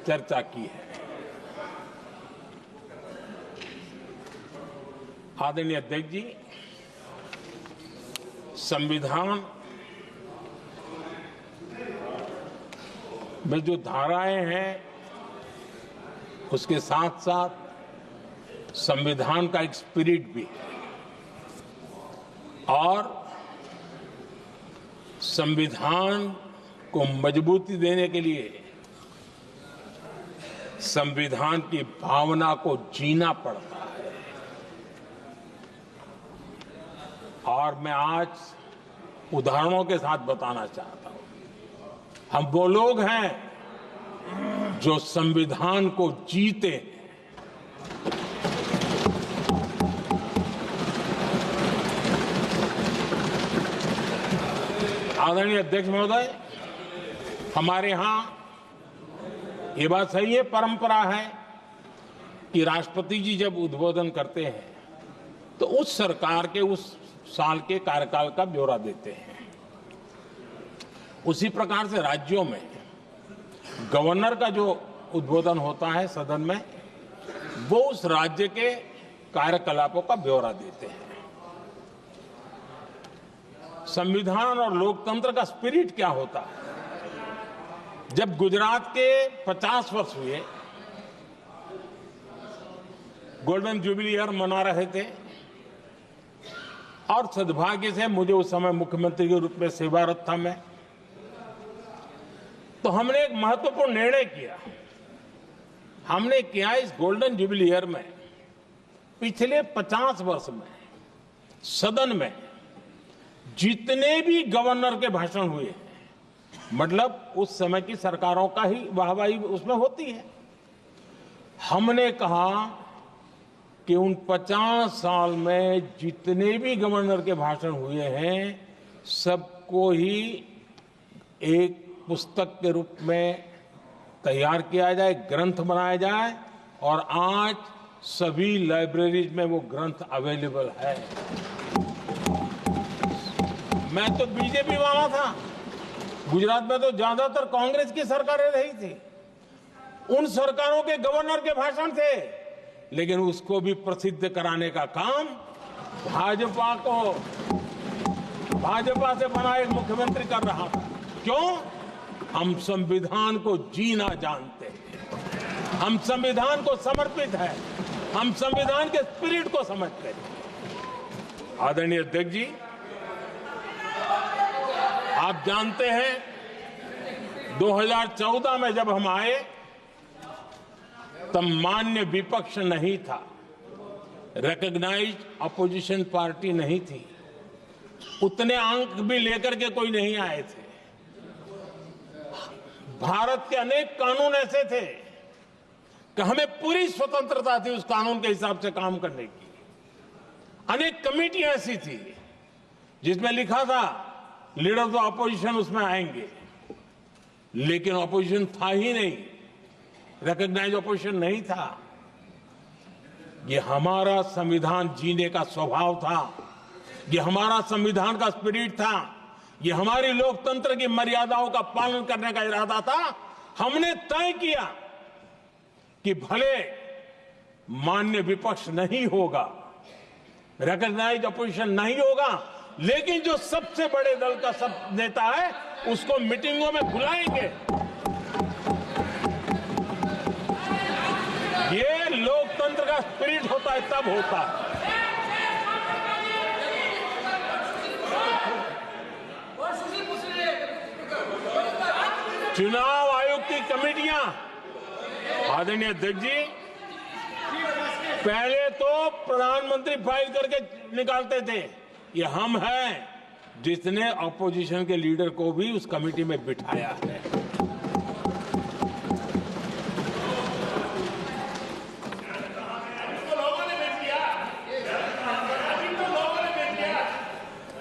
चर्चा की है। आदरणीय अध्यक्ष जी, संविधान में जो धाराएं हैं उसके साथ साथ संविधान का एक स्पिरिट भी है और संविधान को मजबूती देने के लिए संविधान की भावना को जीना पड़ता है। और मैं आज उदाहरणों के साथ बताना चाहता हूं। हम वो लोग हैं जो संविधान को जीते हैं। आदरणीय अध्यक्ष महोदय, हमारे यहां ये बात सही है, परंपरा है कि राष्ट्रपति जी जब उद्बोधन करते हैं तो उस सरकार के उस साल के कार्यकाल का ब्यौरा देते हैं। उसी प्रकार से राज्यों में गवर्नर का जो उद्बोधन होता है सदन में, वो उस राज्य के कार्यकलापों का ब्यौरा देते हैं। संविधान और लोकतंत्र का स्पिरिट क्या होता है? जब गुजरात के 50 वर्ष हुए, गोल्डन जुबली ईयर मना रहे थे और सद्भाग्य से मुझे उस समय मुख्यमंत्री के रूप में सेवारत था मैं, तो हमने एक महत्वपूर्ण निर्णय किया। हमने किया इस गोल्डन जुबली ईयर में पिछले 50 वर्ष में सदन में जितने भी गवर्नर के भाषण हुए, मतलब उस समय की सरकारों का ही वाहवाही उसमें होती है, हमने कहा कि उन 50 साल में जितने भी गवर्नर के भाषण हुए हैं सबको ही एक पुस्तक के रूप में तैयार किया जाए, ग्रंथ बनाया जाए और आज सभी लाइब्रेरीज में वो ग्रंथ अवेलेबल है। मैं तो बीजेपी वाला था, गुजरात में तो ज्यादातर कांग्रेस की सरकारें रही थी, उन सरकारों के गवर्नर के भाषण थे, लेकिन उसको भी प्रसिद्ध कराने का काम भाजपा से बना एक मुख्यमंत्री कर रहा था। क्यों? हम संविधान को जीना जानते हैं, हम संविधान को समर्पित है, हम संविधान के स्पिरिट को समझते हैं। आदरणीय अध्यक्ष जी, आप जानते हैं 2014 में जब हम आए तब मान्य विपक्ष नहीं था, रिकॉग्नाइज्ड अपोजिशन पार्टी नहीं थी, उतने अंक भी लेकर के कोई नहीं आए थे। भारत के अनेक कानून ऐसे थे कि हमें पूरी स्वतंत्रता थी उस कानून के हिसाब से काम करने की। अनेक कमेटियां ऐसी थी जिसमें लिखा था लीडर्स ऑफ अपोजिशन उसमें आएंगे, लेकिन अपोजिशन था ही नहीं, रिकॉग्नाइज अपोजिशन नहीं था। ये हमारा संविधान जीने का स्वभाव था, ये हमारा संविधान का स्पिरिट था, ये हमारी लोकतंत्र की मर्यादाओं का पालन करने का इरादा था। हमने तय किया कि भले मान्य विपक्ष नहीं होगा, रिकॉग्नाइज अपोजिशन नहीं होगा, लेकिन जो सबसे बड़े दल का सब नेता है उसको मीटिंगों में बुलाएंगे। ये लोकतंत्र का स्पिरिट होता है, तब होता है। चुनाव आयोग की कमेटियां, आदरणीय अध्यक्ष जी, पहले तो प्रधानमंत्री फाइल करके निकालते थे। ये हम हैं जिसने अपोजिशन के लीडर को भी उस कमेटी में बिठाया है।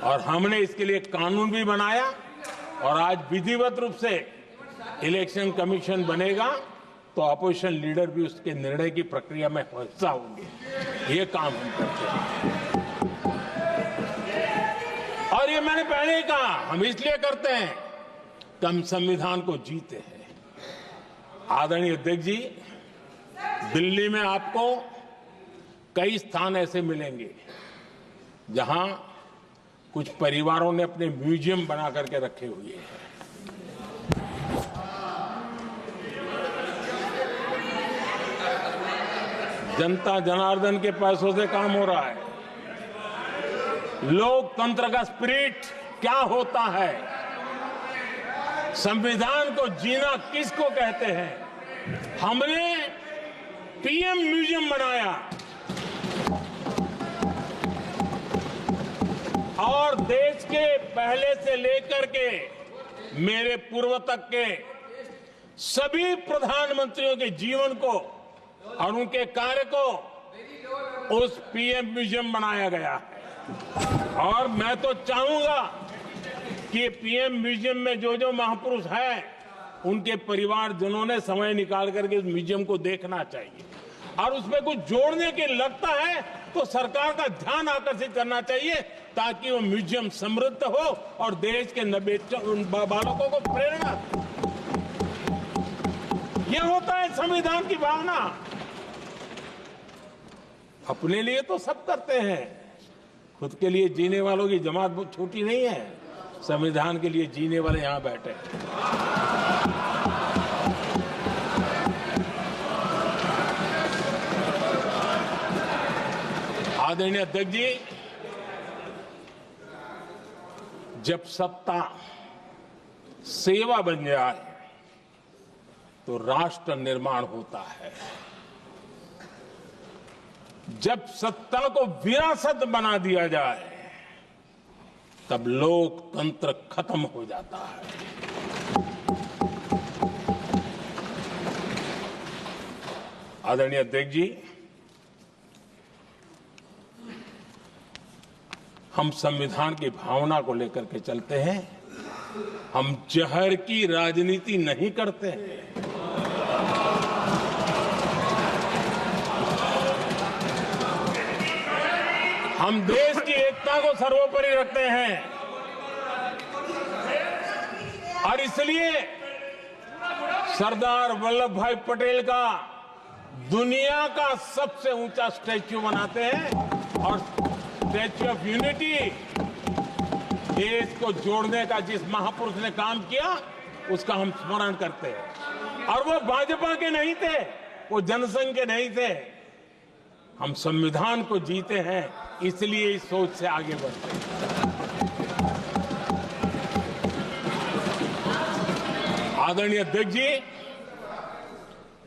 और हमने इसके लिए कानून भी बनाया और आज विधिवत रूप से इलेक्शन कमीशन बनेगा तो अपोजिशन लीडर भी उसके निर्णय की प्रक्रिया में हिस्सा होंगे। ये काम हम करते हैं और ये मैंने पहले ही कहा, हम इसलिए करते हैं कि हम संविधान को जीते हैं। आदरणीय अध्यक्ष जी, दिल्ली में आपको कई स्थान ऐसे मिलेंगे जहां कुछ परिवारों ने अपने म्यूजियम बना करके रखे हुए हैं। जनता जनार्दन के पैसों से काम हो रहा है। लोकतंत्र का स्पिरिट क्या होता है, संविधान को जीना किसको कहते हैं। हमने पीएम म्यूजियम बनाया और देश के पहले से लेकर के मेरे पूर्व तक के सभी प्रधानमंत्रियों के जीवन को और उनके कार्य को उस पीएम म्यूजियम बनाया गया है। और मैं तो चाहूंगा कि पीएम म्यूजियम में जो जो महापुरुष हैं उनके परिवारजनों ने समय निकाल करके उस म्यूजियम को देखना चाहिए और उसमें कुछ जोड़ने के लगता है तो सरकार का ध्यान आकर्षित करना चाहिए ताकि वो म्यूजियम समृद्ध हो और देश के बालकों को प्रेरणा। यह होता है संविधान की भावना। अपने लिए तो सब करते हैं, खुद के लिए जीने वालों की जमात बहुत छोटी नहीं है। संविधान के लिए जीने वाले यहां बैठे हैं। आदरणीय अध्यक्ष जी, जब सत्ता सेवा बन जाए तो राष्ट्र निर्माण होता है। जब सत्ता को विरासत बना दिया जाए तब लोकतंत्र खत्म हो जाता है। आदरणीय अध्यक्ष जी, हम संविधान की भावना को लेकर के चलते हैं। हम जहर की राजनीति नहीं करते हैं। हम देश की एकता को सर्वोपरि रखते हैं और इसलिए सरदार वल्लभ भाई पटेल का दुनिया का सबसे ऊंचा स्टैच्यू बनाते हैं और स्टैच्यू ऑफ यूनिटी देश को जोड़ने का जिस महापुरुष ने काम किया उसका हम स्मरण करते हैं। और वो भाजपा के नहीं थे, वो जनसंघ के नहीं थे। हम संविधान को जीते हैं, इसलिए इस सोच से आगे बढ़ते हैं। आदरणीय अध्यक्ष जी,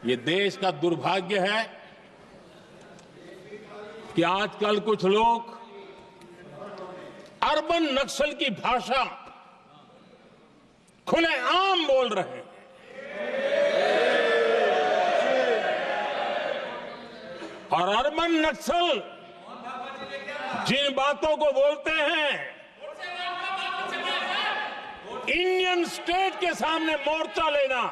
ये देश का दुर्भाग्य है कि आजकल कुछ लोग अर्बन नक्सल की भाषा खुलेआम बोल रहे हैं। और अर्बन नक्सल जिन बातों को बोलते हैं, इंडियन स्टेट के सामने मोर्चा लेना,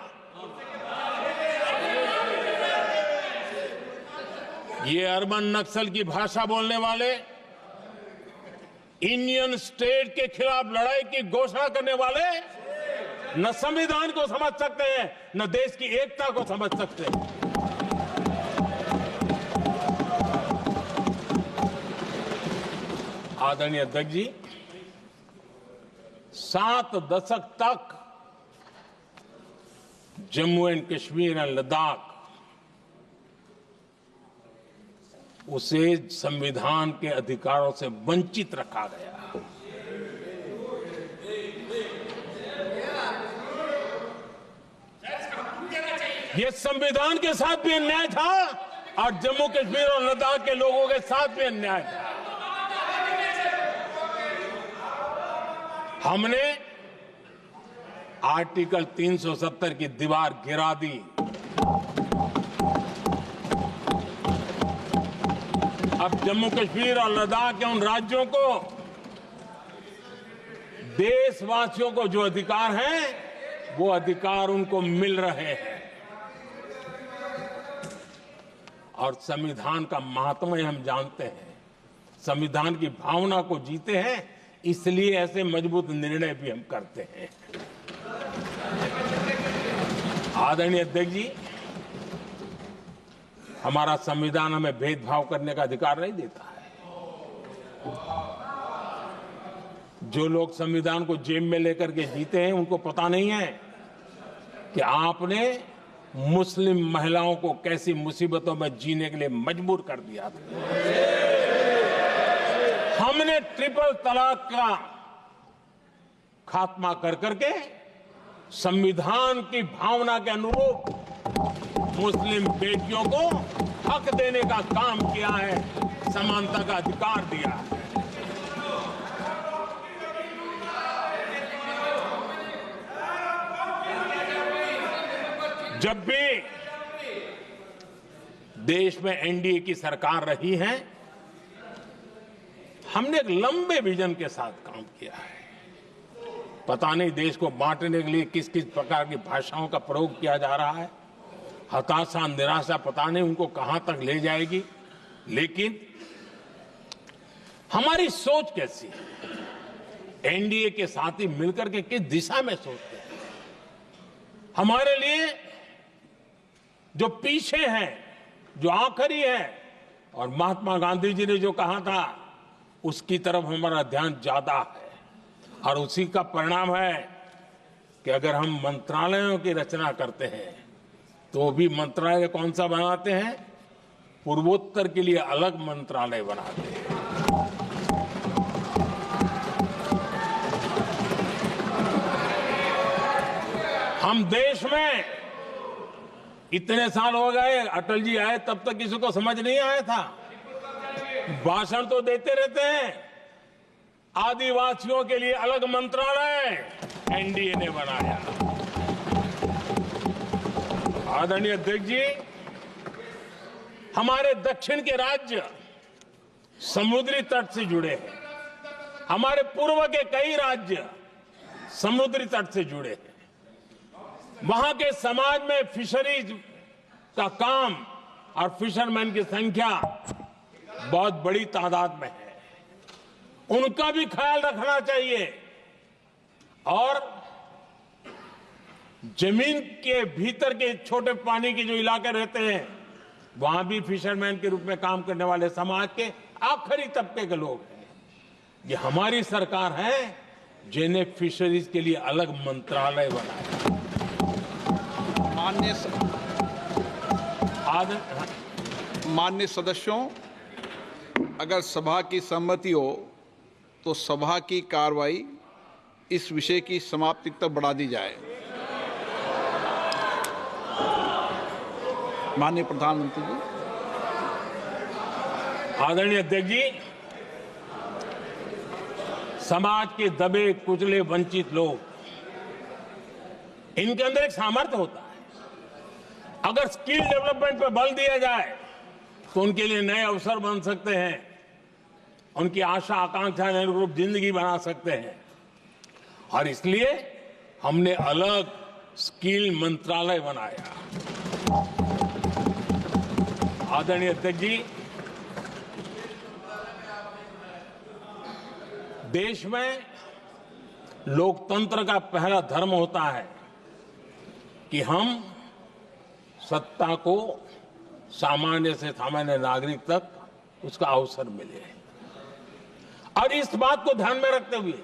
ये अर्बन नक्सल की भाषा बोलने वाले इंडियन स्टेट के खिलाफ लड़ाई की घोषणा करने वाले न संविधान को समझ सकते हैं, न देश की एकता को समझ सकते हैं। आदरणीय अध्यक्ष जी, 7 दशक तक जम्मू एंड कश्मीर और लद्दाख उसे संविधान के अधिकारों से वंचित रखा गया। ये संविधान के साथ भी अन्याय था और जम्मू कश्मीर और लद्दाख के लोगों के साथ भी अन्याय था। हमने आर्टिकल 370 की दीवार गिरा दी। अब जम्मू कश्मीर और लद्दाख के उन राज्यों को, देशवासियों को जो अधिकार हैं, वो अधिकार उनको मिल रहे हैं। और संविधान का महात्म्य हम जानते हैं, संविधान की भावना को जीते हैं, इसलिए ऐसे मजबूत निर्णय भी हम करते हैं। आदरणीय अध्यक्ष जी, हमारा संविधान हमें भेदभाव करने का अधिकार नहीं देता है। जो लोग संविधान को जेब में लेकर के जीते हैं, उनको पता नहीं है कि आपने मुस्लिम महिलाओं को कैसी मुसीबतों में जीने के लिए मजबूर कर दिया था। हमने ट्रिपल तलाक का खात्मा कर करके संविधान की भावना के अनुरूप मुस्लिम बेटियों को हक देने का काम किया है, समानता का अधिकार दिया है। जब भी देश में एनडीए की सरकार रही है, हमने एक लंबे विजन के साथ काम किया है। पता नहीं देश को बांटने के लिए किस किस प्रकार की भाषाओं का प्रयोग किया जा रहा है। हताशा, निराशा पता नहीं उनको कहां तक ले जाएगी, लेकिन हमारी सोच कैसी है, एनडीए के साथी मिलकर के किस दिशा में सोचते हैं। हमारे लिए जो पीछे है, जो आखिरी है, और महात्मा गांधी जी ने जो कहा था, उसकी तरफ हमारा ध्यान ज्यादा है। और उसी का परिणाम है कि अगर हम मंत्रालयों की रचना करते हैं, तो भी मंत्रालय कौन सा बनाते हैं? पूर्वोत्तर के लिए अलग मंत्रालय बनाते हैं। हम देश में इतने साल हो गए, अटल जी आए तब तक किसी को समझ नहीं आया था। भाषण तो देते रहते हैं। आदिवासियों के लिए अलग मंत्रालय एनडीए ने बनाया। आदरणीय अध्यक्ष जी, हमारे दक्षिण के राज्य समुद्री तट से जुड़े हैं। हमारे पूर्व के कई राज्य समुद्री तट से जुड़े हैं। वहां के समाज में फिशरीज का काम और फिशरमैन की संख्या बहुत बड़ी तादाद में है। उनका भी ख्याल रखना चाहिए। और जमीन के भीतर के छोटे पानी के जो इलाके रहते हैं, वहां भी फिशरमैन के रूप में काम करने वाले समाज के आखिरी तबके के लोग हैं। ये हमारी सरकार है जिन्हें फिशरीज के लिए अलग मंत्रालय बनाया। माननीय सदस्यों, अगर सभा की सहमति हो तो सभा की कार्रवाई इस विषय की समाप्ति तक बढ़ा दी जाए। माननीय प्रधानमंत्री जी। आदरणीय अध्यक्ष जी, समाज के दबे कुचले वंचित लोग, इनके अंदर एक सामर्थ्य होता है। अगर स्किल डेवलपमेंट पर बल दिया जाए तो उनके लिए नए अवसर बन सकते हैं, उनकी आशा आकांक्षा के अनुरूप जिंदगी बना सकते हैं। और इसलिए हमने अलग स्किल मंत्रालय बनाया। आदरणीय अध्यक्ष जी, देश में लोकतंत्र का पहला धर्म होता है कि हम सत्ता को सामान्य से सामान्य नागरिक तक उसका अवसर मिले। और इस बात को ध्यान में रखते हुए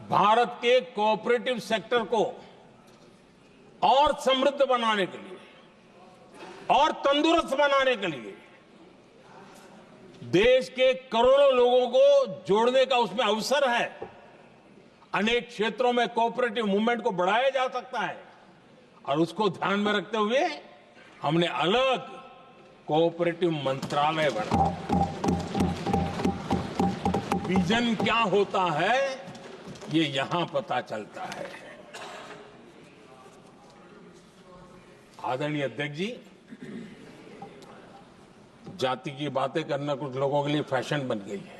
भारत के कोऑपरेटिव सेक्टर को और समृद्ध बनाने के लिए और तंदुरुस्त बनाने के लिए देश के करोड़ों लोगों को जोड़ने का उसमें अवसर है। अनेक क्षेत्रों में कोऑपरेटिव मूवमेंट को बढ़ाया जा सकता है और उसको ध्यान में रखते हुए हमने अलग कोऑपरेटिव मंत्रालय बनाया। विजन क्या होता है ये यहां पता चलता है। आदरणीय अध्यक्ष जी, जाति की बातें करना कुछ लोगों के लिए फैशन बन गई है।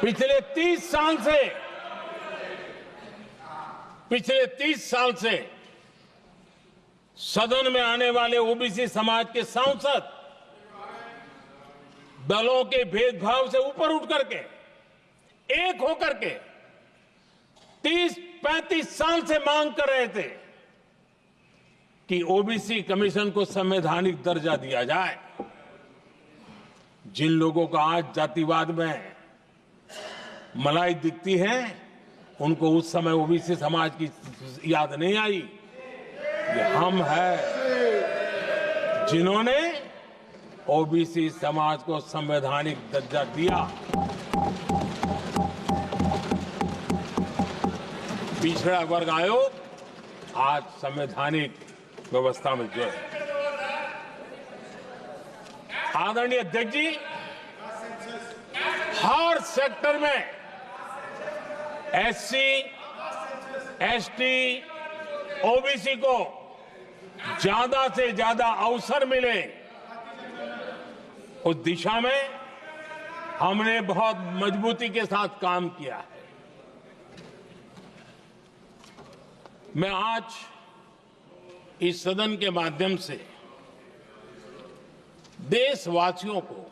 पिछले 30 साल से सदन में आने वाले ओबीसी समाज के सांसद दलों के भेदभाव से ऊपर उठ करके एक होकर के 30-35 साल से मांग कर रहे थे कि ओबीसी कमीशन को संवैधानिक दर्जा दिया जाए। जिन लोगों को आज जातिवाद में मलाई दिखती है, उनको उस समय ओबीसी समाज की याद नहीं आई। ये हम हैं जिन्होंने ओबीसी समाज को संवैधानिक दर्जा दिया। पिछड़ा वर्ग आयोग आज संवैधानिक व्यवस्था में जो है। आदरणीय अध्यक्ष जी, हर सेक्टर में एससी, एसटी, ओबीसी को ज्यादा से ज्यादा अवसर मिले, उस दिशा में हमने बहुत मजबूती के साथ काम किया है। मैं आज इस सदन के माध्यम से देशवासियों को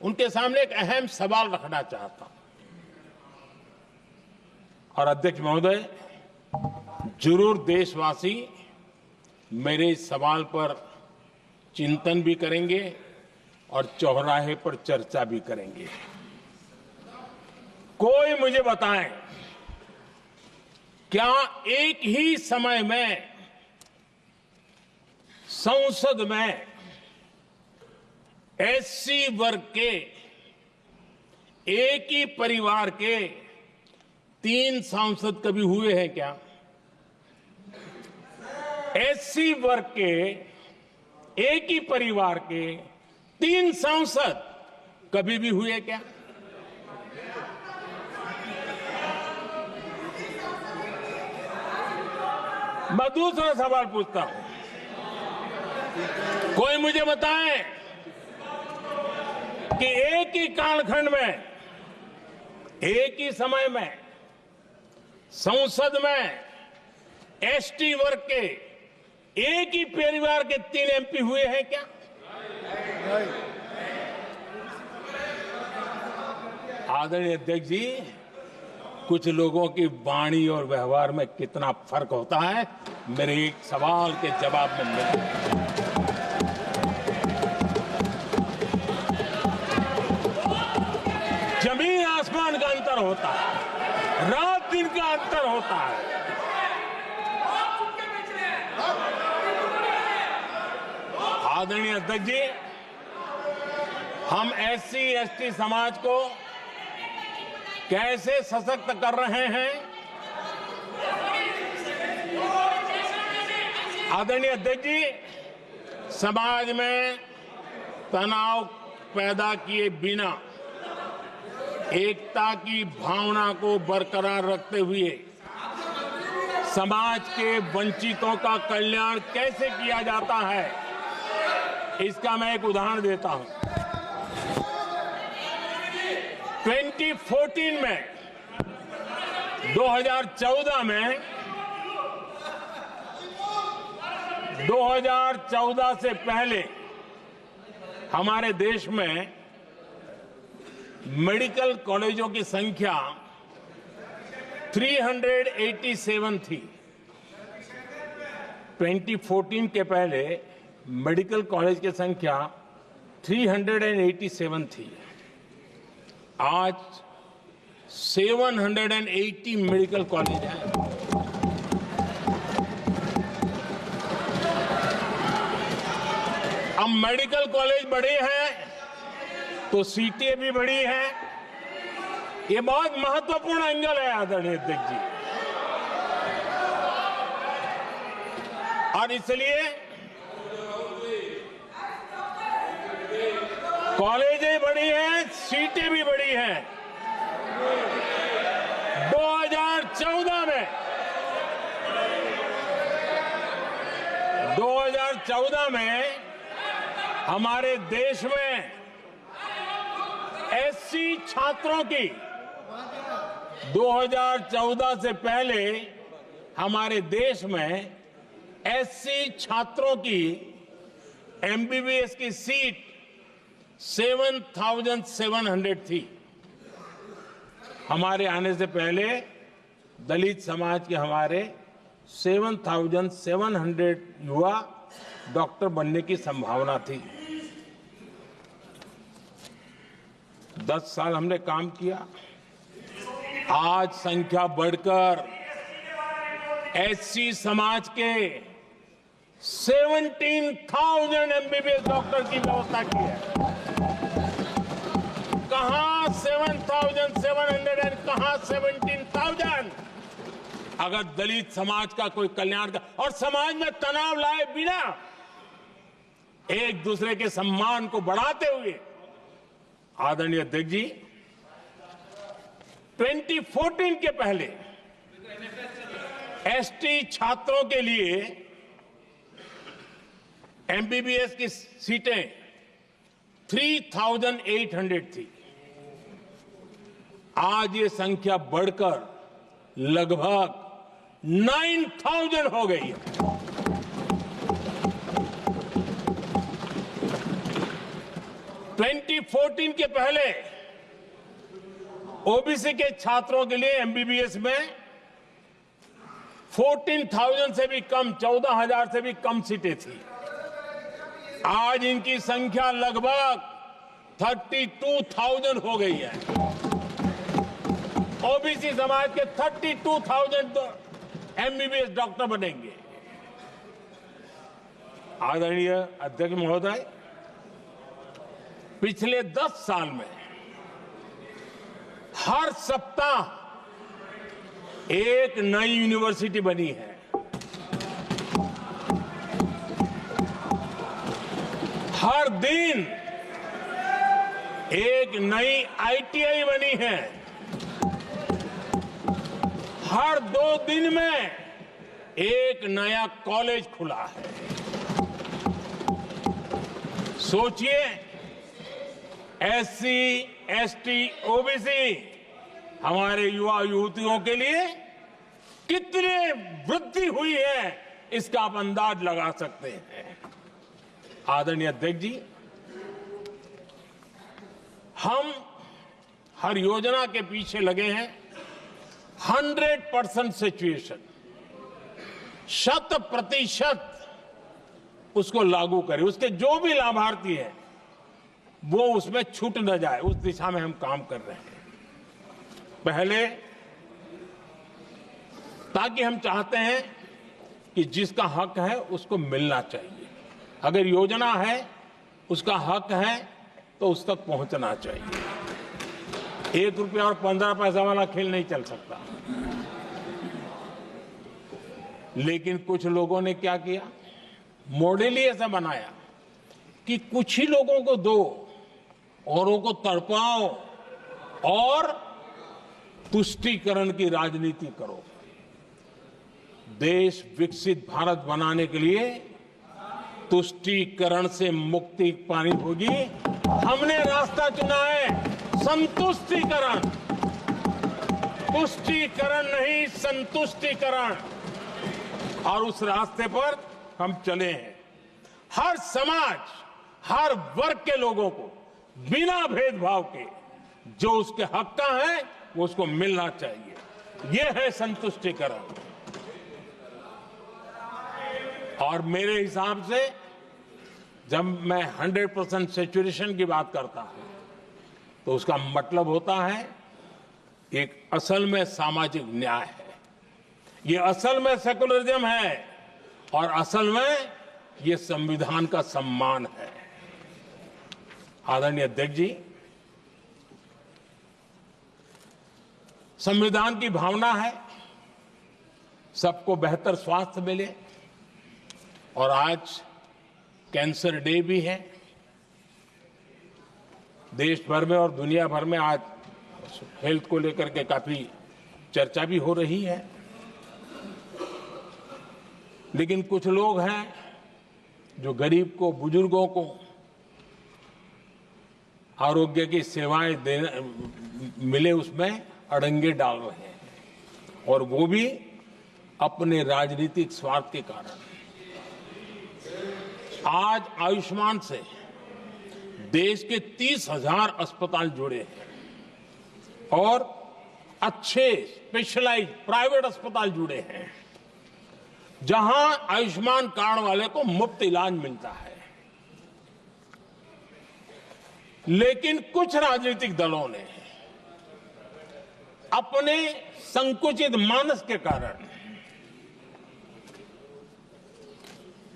उनके सामने एक अहम सवाल रखना चाहता हूं। और अध्यक्ष महोदय, जरूर देशवासी मेरे इस सवाल पर चिंतन भी करेंगे और चौराहे पर चर्चा भी करेंगे। कोई मुझे बताएं, क्या एक ही समय में संसद में एससी वर्ग के एक ही परिवार के 3 सांसद कभी हुए हैं क्या? एससी वर्ग के एक ही परिवार के 3 सांसद कभी भी हुए क्या? मैं दूसरा सवाल पूछता हूं, कोई मुझे बताए कि एक ही कालखंड में, एक ही समय में संसद में एसटी वर्ग के एक ही परिवार के 3 एमपी हुए हैं क्या? आदरणीय अध्यक्ष जी, कुछ लोगों की वाणी और व्यवहार में कितना फर्क होता है, मेरे एक सवाल के जवाब में मिलता। जमीन आसमान का अंतर होता है, रात दिन का अंतर होता है। आदरणीय अध्यक्ष जी, हम एससी एसटी समाज को कैसे सशक्त कर रहे हैं? आदरणीय अध्यक्ष जी, समाज में तनाव पैदा किए बिना एकता की भावना को बरकरार रखते हुए समाज के वंचितों का कल्याण कैसे किया जाता है, इसका मैं एक उदाहरण देता हूं। 2014 में 2014 से पहले हमारे देश में मेडिकल कॉलेजों की संख्या 387 थी। 2014 के पहले मेडिकल कॉलेज की संख्या 387 थी। आज 780 मेडिकल कॉलेज हैं। अब मेडिकल कॉलेज बड़े हैं तो सीटें भी बड़ी हैं। ये बहुत महत्वपूर्ण एंगल है आदरणीय अध्यक्ष जी, और इसलिए कॉलेजें बड़ी हैं, सीटें भी बड़ी हैं। 2014 में हमारे देश में एससी छात्रों की 2014 से पहले हमारे देश में एससी छात्रों की एमबीबीएस की सीट 7,700 थी। हमारे आने से पहले दलित समाज के हमारे 7,700 युवा डॉक्टर बनने की संभावना थी। 10 साल हमने काम किया, आज संख्या बढ़कर एससी समाज के 17,000 एमबीबीएस डॉक्टर की व्यवस्था की है। कहां 7,700 कहां 17,000? अगर दलित समाज का कोई कल्याण और समाज में तनाव लाए बिना एक दूसरे के सम्मान को बढ़ाते हुए, आदरणीय अध्यक्ष जी, 2014 के पहले एसटी छात्रों के लिए एमबीबीएस की सीटें 3,800 थी। आज ये संख्या बढ़कर लगभग 9,000 हो गई है। ट्वेंटी 14 के पहले ओबीसी के छात्रों के लिए एमबीबीएस में 14,000 से भी कम, 14,000 से भी कम सीटें थी। आज इनकी संख्या लगभग 32,000 हो गई है। ओबीसी समाज के 32,000 एमबीबीएस डॉक्टर बनेंगे। आदरणीय अध्यक्ष महोदय, पिछले 10 साल में हर सप्ताह एक नई यूनिवर्सिटी बनी है। हर दिन एक नई आईटीआई बनी है। हर 2 दिन में एक नया कॉलेज खुला है। सोचिए, एससी, एसटी, ओबीसी हमारे युवा युवतियों के लिए कितनी वृद्धि हुई है, इसका आप अंदाज लगा सकते हैं। आदरणीय अध्यक्ष जी, हम हर योजना के पीछे लगे हैं 100% सिचुएशन, 100% उसको लागू करें। उसके जो भी लाभार्थी हैं वो उसमें छूट न जाए, उस दिशा में हम काम कर रहे हैं। पहले, ताकि हम चाहते हैं कि जिसका हक है उसको मिलना चाहिए। अगर योजना है, उसका हक है, तो उस तक पहुंचना चाहिए। 1 रुपया और 15 पैसा वाला खेल नहीं चल सकता। लेकिन कुछ लोगों ने क्या किया, मॉडल ही ऐसा बनाया कि कुछ ही लोगों को दो, औरों को तड़पाओ और तुष्टीकरण की राजनीति करो। देश विकसित भारत बनाने के लिए तुष्टीकरण से मुक्ति पानी होगी। हमने रास्ता चुना है संतुष्टीकरण, तुष्टीकरण नहीं, संतुष्टीकरण, और उस रास्ते पर हम चले हैं। हर समाज, हर वर्ग के लोगों को बिना भेदभाव के जो उसके हक का है वो उसको मिलना चाहिए। ये है संतुष्टीकरण। और मेरे हिसाब से जब मैं 100% सैचुरेशन की बात करता हूं तो उसका मतलब होता है एक असल में सामाजिक न्याय है, ये असल में सेकुलरिज्म है और असल में ये संविधान का सम्मान है। आदरणीय अध्यक्ष जी, संविधान की भावना है सबको बेहतर स्वास्थ्य मिले, और आज कैंसर डे भी है। देश भर में और दुनिया भर में आज हेल्थ को लेकर के काफी चर्चा भी हो रही है, लेकिन कुछ लोग हैं जो गरीब को, बुजुर्गों को आरोग्य की सेवाएं मिले उसमें अड़ंगे डाल रहे हैं, और वो भी अपने राजनीतिक स्वार्थ के कारण। आज आयुष्मान से देश के 30,000 अस्पताल जुड़े हैं और अच्छे स्पेशलाइज्ड प्राइवेट अस्पताल जुड़े हैं जहां आयुष्मान कार्ड वाले को मुफ्त इलाज मिलता है। लेकिन कुछ राजनीतिक दलों ने अपने संकुचित मानस के कारण,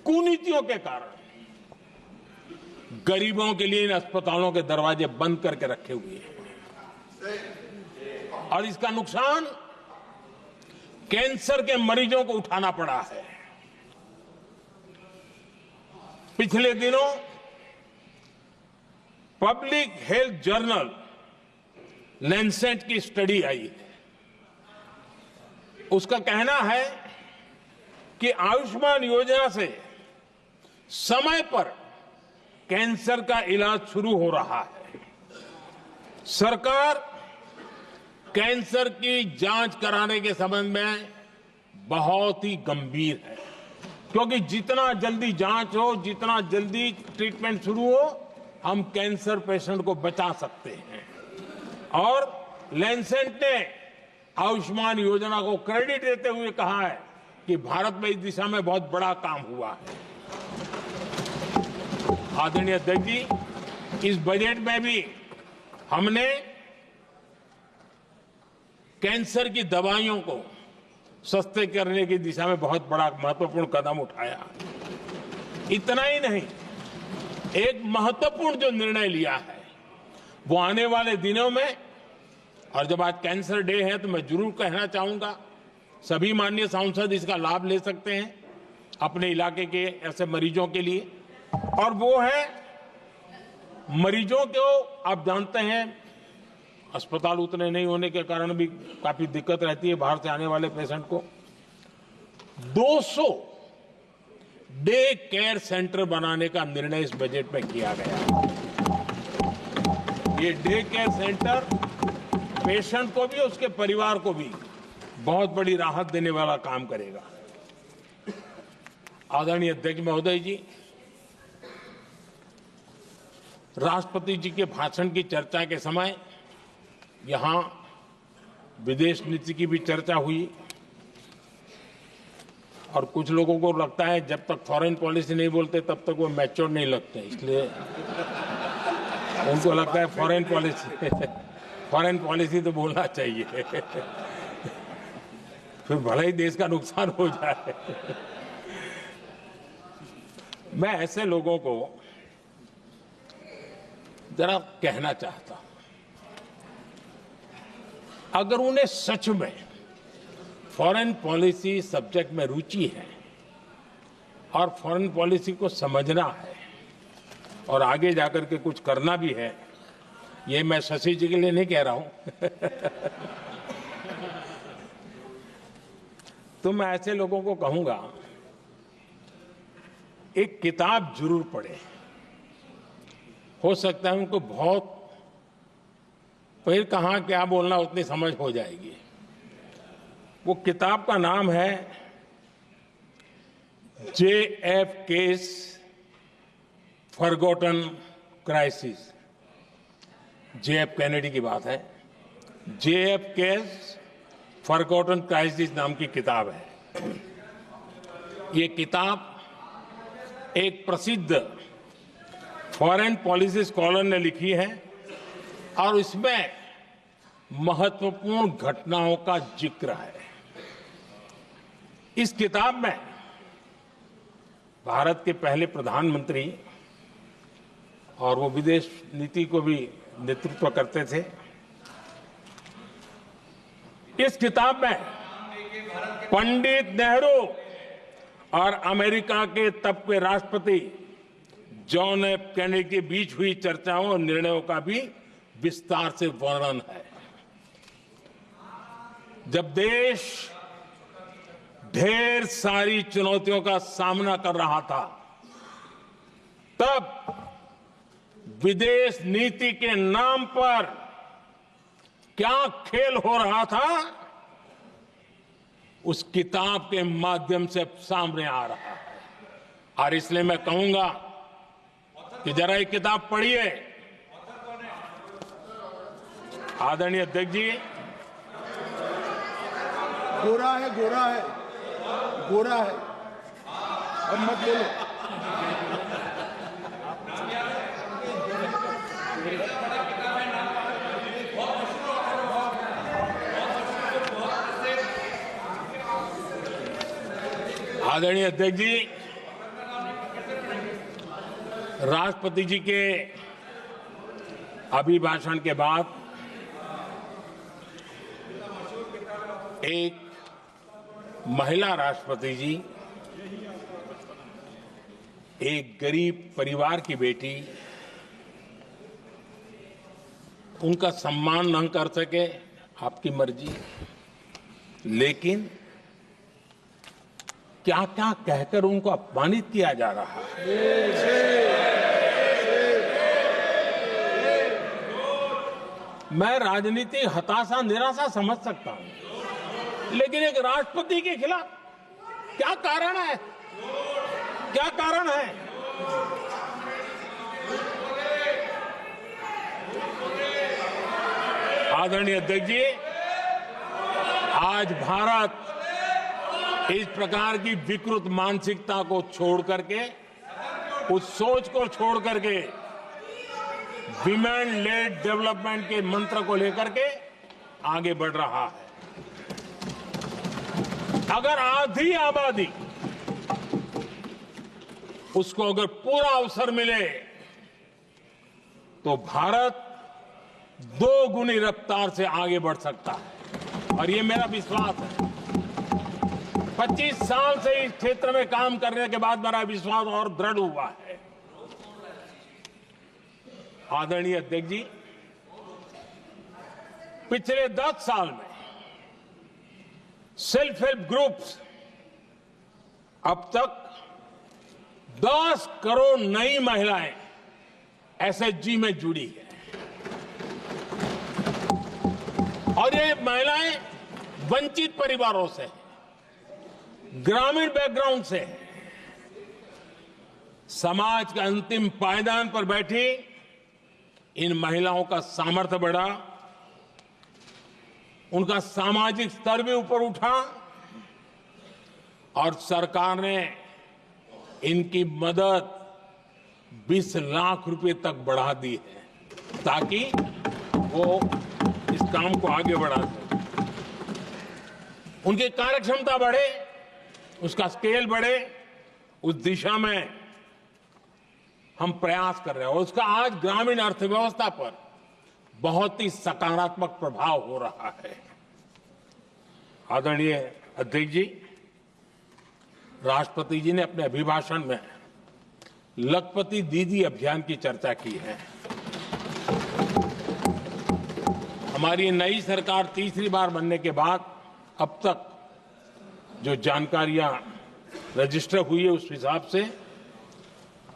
कुनीतियों के कारण गरीबों के लिए इन अस्पतालों के दरवाजे बंद करके रखे हुए हैं, और इसका नुकसान कैंसर के मरीजों को उठाना पड़ा है। पिछले दिनों पब्लिक हेल्थ जर्नल लैंसेट की स्टडी आई है। उसका कहना है कि आयुष्मान योजना से समय पर कैंसर का इलाज शुरू हो रहा है। सरकार कैंसर की जांच कराने के संबंध में बहुत ही गंभीर है, क्योंकि जितना जल्दी जांच हो, जितना जल्दी ट्रीटमेंट शुरू हो, हम कैंसर पेशेंट को बचा सकते हैं। और लैंसेट ने आयुष्मान योजना को क्रेडिट देते हुए कहा है कि भारत में इस दिशा में बहुत बड़ा काम हुआ है। आदरणीय अध्यक्ष जी, इस बजट में भी हमने कैंसर की दवाइयों को सस्ते करने की दिशा में बहुत बड़ा महत्वपूर्ण कदम उठाया। इतना ही नहीं, एक महत्वपूर्ण जो निर्णय लिया है वो आने वाले दिनों में, और जब आज कैंसर डे है तो मैं जरूर कहना चाहूंगा सभी माननीय सांसद इसका लाभ ले सकते हैं अपने इलाके के ऐसे मरीजों के लिए, और वो है मरीजों को, आप जानते हैं अस्पताल उतने नहीं होने के कारण भी काफी दिक्कत रहती है बाहर से आने वाले पेशेंट को। 200 डे केयर सेंटर बनाने का निर्णय इस बजट में किया गया। ये डे केयर सेंटर पेशेंट को भी, उसके परिवार को भी बहुत बड़ी राहत देने वाला काम करेगा। आदरणीय अध्यक्ष महोदय जी, राष्ट्रपति जी के भाषण की चर्चा के समय यहां विदेश नीति की भी चर्चा हुई, और कुछ लोगों को लगता है जब तक फॉरेन पॉलिसी नहीं बोलते तब तक वो मैच्योर नहीं लगते, इसलिए उनको लगता है फॉरेन पॉलिसी तो बोलना चाहिए फिर भले ही देश का नुकसान हो जाए। मैं ऐसे लोगों को जरा कहना चाहता हूं, अगर उन्हें सच में फॉरेन पॉलिसी सब्जेक्ट में रुचि है और फॉरेन पॉलिसी को समझना है, और आगे जाकर के कुछ करना भी है, ये मैं शशि जी के लिए नहीं कह रहा हूं तो मैं ऐसे लोगों को कहूंगा, एक किताब जरूर पढ़ें। हो सकता है उनको बहुत फिर कहां क्या बोलना उतनी समझ हो जाएगी। वो किताब का नाम है JFK's forgotten crisis. JF Kennedy की बात है। JFK's फॉरगॉटन क्राइसिस नाम की किताब है। ये किताब एक प्रसिद्ध फॉरेन पॉलिसी स्कॉलर ने लिखी है और इसमें महत्वपूर्ण घटनाओं का जिक्र है। इस किताब में भारत के पहले प्रधानमंत्री और वो विदेश नीति को भी नेतृत्व करते थे। इस किताब में पंडित नेहरू और अमेरिका के तब के राष्ट्रपति जॉन एफ कैनेडी के बीच हुई चर्चाओं और निर्णयों का भी विस्तार से वर्णन है। जब देश ढेर सारी चुनौतियों का सामना कर रहा था, तब विदेश नीति के नाम पर क्या खेल हो रहा था, उस किताब के माध्यम से सामने आ रहा है। और इसलिए मैं कहूंगा कि जरा ये किताब पढ़िए। आदरणीय अध्यक्ष जी, गोरा है, गोरा है, गोरा है, अब मत बोलो। आदरणीय अध्यक्ष जी, राष्ट्रपति जी के अभिभाषण के बाद एक महिला राष्ट्रपति जी एक गरीब परिवार की बेटी, उनका सम्मान न कर सके, आपकी मर्जी, लेकिन क्या क्या कहकर उनको अपमानित किया जा रहा है। मैं राजनीति हताशा निराशा समझ सकता हूं, लेकिन एक राष्ट्रपति के खिलाफ क्या कारण है? क्या कारण है? आदरणीय अध्यक्ष जी, आज भारत इस प्रकार की विकृत मानसिकता को छोड़ करके, उस सोच को छोड़ करके, विमेन लेड डेवलपमेंट के मंत्र को लेकर के आगे बढ़ रहा है। अगर आधी आबादी उसको अगर पूरा अवसर मिले तो भारत 2 गुनी रफ्तार से आगे बढ़ सकता है, और ये मेरा विश्वास है। 25 साल से इस क्षेत्र में काम करने के बाद मेरा विश्वास और दृढ़ हुआ है। आदरणीय अध्यक्ष जी, पिछले 10 साल में सेल्फ हेल्प ग्रुप्स अब तक 10 करोड़ नई महिलाएं एसएचजी में जुड़ी है, और ये महिलाएं वंचित परिवारों से, ग्रामीण बैकग्राउंड से, समाज के अंतिम पायदान पर बैठी इन महिलाओं का सामर्थ्य बढ़ा, उनका सामाजिक स्तर भी ऊपर उठा, और सरकार ने इनकी मदद 20 लाख रुपए तक बढ़ा दी है, ताकि वो इस काम को आगे बढ़ा सके। उनकी कार्यक्षमता बढ़े, उसका स्केल बढ़े, उस दिशा में हम प्रयास कर रहे हैं, और उसका आज ग्रामीण अर्थव्यवस्था पर बहुत ही सकारात्मक प्रभाव हो रहा है। आदरणीय अध्यक्ष जी, राष्ट्रपति जी ने अपने अभिभाषण में लखपति दीदी अभियान की चर्चा की है। हमारी नई सरकार तीसरी बार बनने के बाद अब तक जो जानकारियां रजिस्टर हुई है उस हिसाब से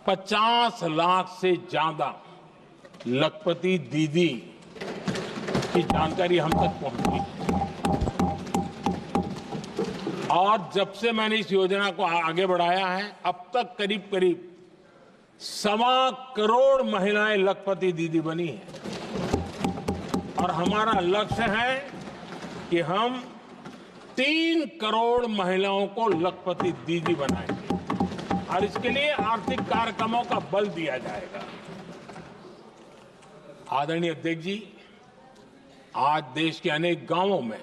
50 लाख से ज्यादा लखपति दीदी की जानकारी हम तक पहुंची है। और जब से मैंने इस योजना को आगे बढ़ाया है अब तक करीब करीब 1.25 करोड़ महिलाएं लखपति दीदी बनी हैं। और हमारा लक्ष्य है कि हम 3 करोड़ महिलाओं को लखपति दीदी बनाएंगे और इसके लिए आर्थिक कार्यक्रमों का बल दिया जाएगा। आदरणीय अध्यक्ष जी, आज देश के अनेक गांवों में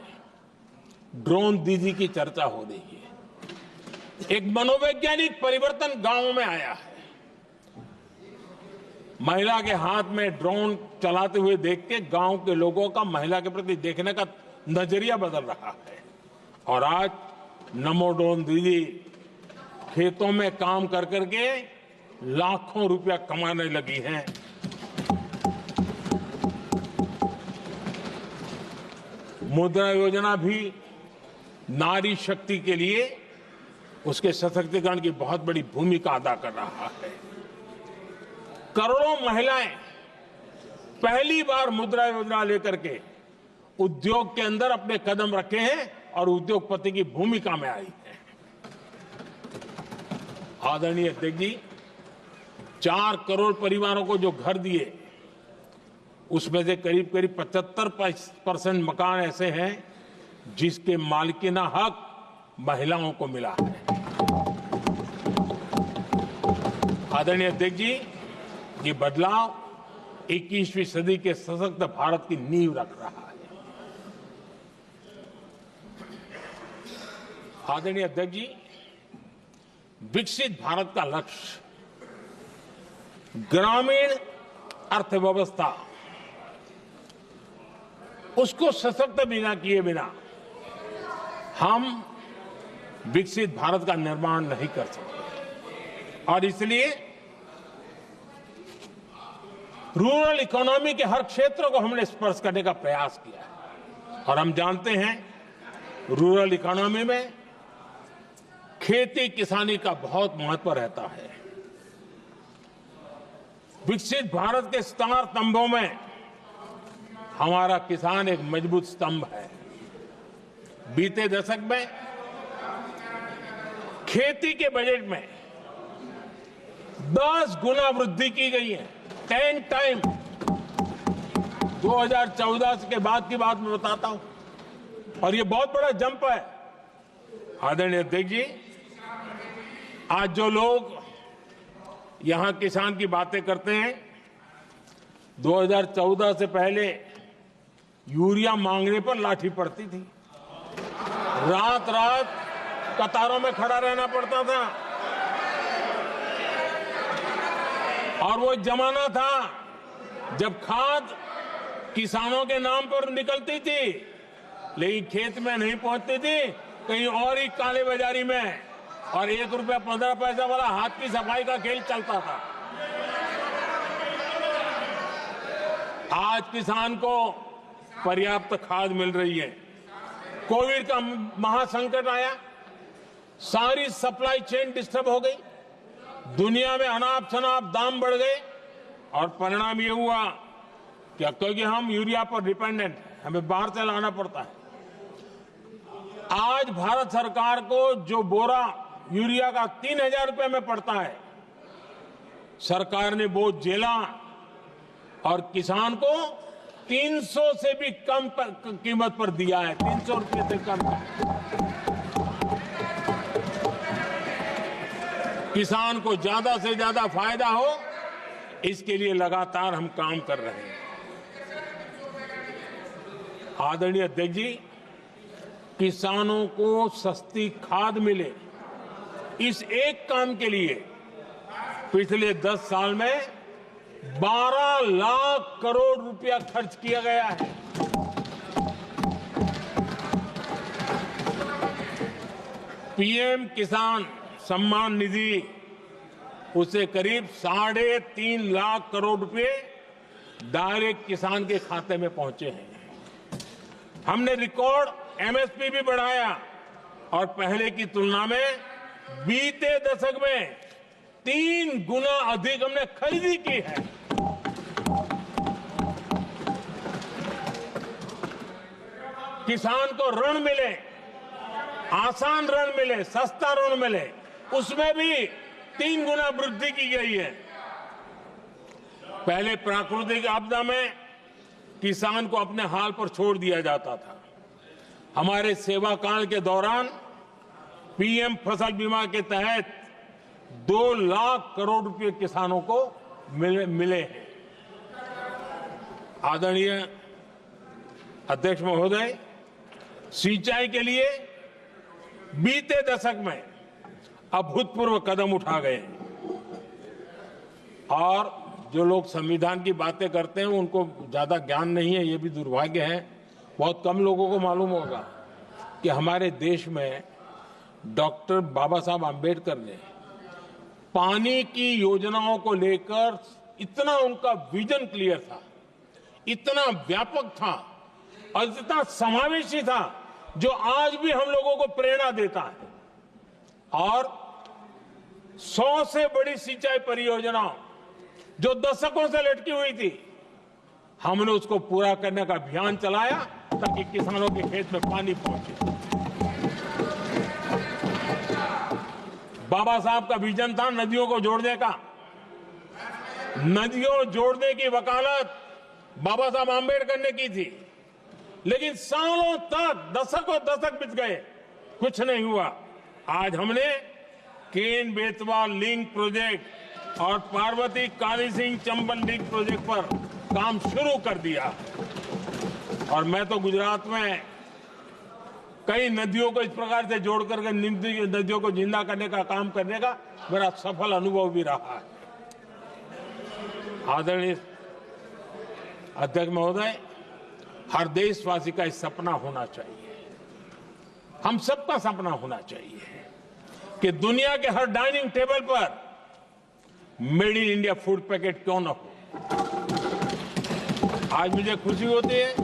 ड्रोन दीदी की चर्चा हो रही है। एक मनोवैज्ञानिक परिवर्तन गांवों में आया है। महिला के हाथ में ड्रोन चलाते हुए देख के गांव के लोगों का महिला के प्रति देखने का नजरिया बदल रहा है। और आज नमो ड्रोन दीदी खेतों में काम कर करके लाखों रुपया कमाने लगी हैं। मुद्रा योजना भी नारी शक्ति के लिए उसके सशक्तिकरण की बहुत बड़ी भूमिका अदा कर रहा है। करोड़ों महिलाएं पहली बार मुद्रा योजना लेकर के उद्योग के अंदर अपने कदम रखे हैं और उद्योगपति की भूमिका में आई है। आदरणीय अध्यक्ष जी, 4 करोड़ परिवारों को जो घर दिए उसमें से करीब करीब 75% मकान ऐसे हैं जिसके मालिकाना हक महिलाओं को मिला है। आदरणीय अध्यक्ष जी, ये बदलाव 21वीं सदी के सशक्त भारत की नींव रख रहा है। आदरणीय अध्यक्ष जी, विकसित भारत का लक्ष्य ग्रामीण अर्थव्यवस्था उसको सशक्त बिना किए बिना हम विकसित भारत का निर्माण नहीं कर सकते। और इसलिए रूरल इकोनॉमी के हर क्षेत्र को हमने स्पर्श करने का प्रयास किया है। और हम जानते हैं रूरल इकोनॉमी में खेती किसानी का बहुत महत्व रहता है। विकसित भारत के 4 स्तंभों में हमारा किसान एक मजबूत स्तंभ है। बीते दशक में खेती के बजट में 10 गुना वृद्धि की गई है। 10 टाइम 2014 के बाद की बात मैं बताता हूं और ये बहुत बड़ा जंप है। आदरणीय अध्यक्ष जी, आज जो लोग यहां किसान की बातें करते हैं, 2014 से पहले यूरिया मांगने पर लाठी पड़ती थी, रात रात कतारों में खड़ा रहना पड़ता था। और वो जमाना था जब खाद किसानों के नाम पर निकलती थी लेकिन खेत में नहीं पहुंचती थी, कहीं और ही काले बाजारी में, और 1 रुपया 15 पैसा वाला हाथ की सफाई का खेल चलता था। आज किसान को पर्याप्त खाद मिल रही है। कोविड का महासंकट आया, सारी सप्लाई चेन डिस्टर्ब हो गई, दुनिया में अनाप शनाप दाम बढ़ गए और परिणाम ये हुआ कि क्योंकि हम यूरिया पर डिपेंडेंट हैं, हमें बाहर से लाना पड़ता है। आज भारत सरकार को जो बोरा यूरिया का 3000 रुपए में पड़ता है, सरकार ने वो झेला और किसान को 300 से भी कम कीमत पर दिया है। 300 रुपए से कम। किसान को ज्यादा से ज्यादा फायदा हो, इसके लिए लगातार हम काम कर रहे हैं। आदरणीय अध्यक्ष जी, किसानों को सस्ती खाद मिले, इस एक काम के लिए पिछले 10 साल में 12 लाख करोड़ रुपया खर्च किया गया है। पीएम किसान सम्मान निधि उसे करीब 3.5 लाख करोड़ रुपए डायरेक्ट किसान के खाते में पहुंचे हैं। हमने रिकॉर्ड एमएसपी भी बढ़ाया और पहले की तुलना में बीते दशक में 3 गुना अधिक हमने खरीदी की है। किसान को ऋण मिले, आसान ऋण मिले, सस्ता ऋण मिले, उसमें भी 3 गुना वृद्धि की गई है। पहले प्राकृतिक आपदा में किसान को अपने हाल पर छोड़ दिया जाता था। हमारे सेवा काल के दौरान पीएम फसल बीमा के तहत 2 लाख करोड़ रुपए किसानों को मिले हैं। आदरणीय अध्यक्ष महोदय, सिंचाई के लिए बीते दशक में अभूतपूर्व कदम उठा गए और जो लोग संविधान की बातें करते हैं उनको ज्यादा ज्ञान नहीं है, ये भी दुर्भाग्य है। बहुत कम लोगों को मालूम होगा कि हमारे देश में डॉक्टर बाबा साहब आम्बेडकर ने पानी की योजनाओं को लेकर इतना उनका विजन क्लियर था, इतना व्यापक था और इतना समावेशी था जो आज भी हम लोगों को प्रेरणा देता है। और 100 से बड़ी सिंचाई परियोजना जो दशकों से लटकी हुई थी, हमने उसको पूरा करने का अभियान चलाया ताकि किसानों के खेत में पानी पहुंचे। बाबा साहब का विजन था नदियों को जोड़ने का। नदियों जोड़ने की वकालत बाबा साहब आम्बेडकर ने की थी, लेकिन सालों तक, दशकों दशक बीत गए, कुछ नहीं हुआ। आज हमने केन बेतवा लिंक प्रोजेक्ट और पार्वती काली सिंह चंबल लिंक प्रोजेक्ट पर काम शुरू कर दिया और मैं तो गुजरात में कई नदियों को इस प्रकार से जोड़कर नदियों को जिंदा करने का काम करने का मेरा सफल अनुभव भी रहा है। आदरणीय अध्यक्ष महोदय, हर देशवासी का इस सपना होना चाहिए, हम सबका सपना होना चाहिए कि दुनिया के हर डाइनिंग टेबल पर made in India food packet क्यों न हो। आज मुझे खुशी होती है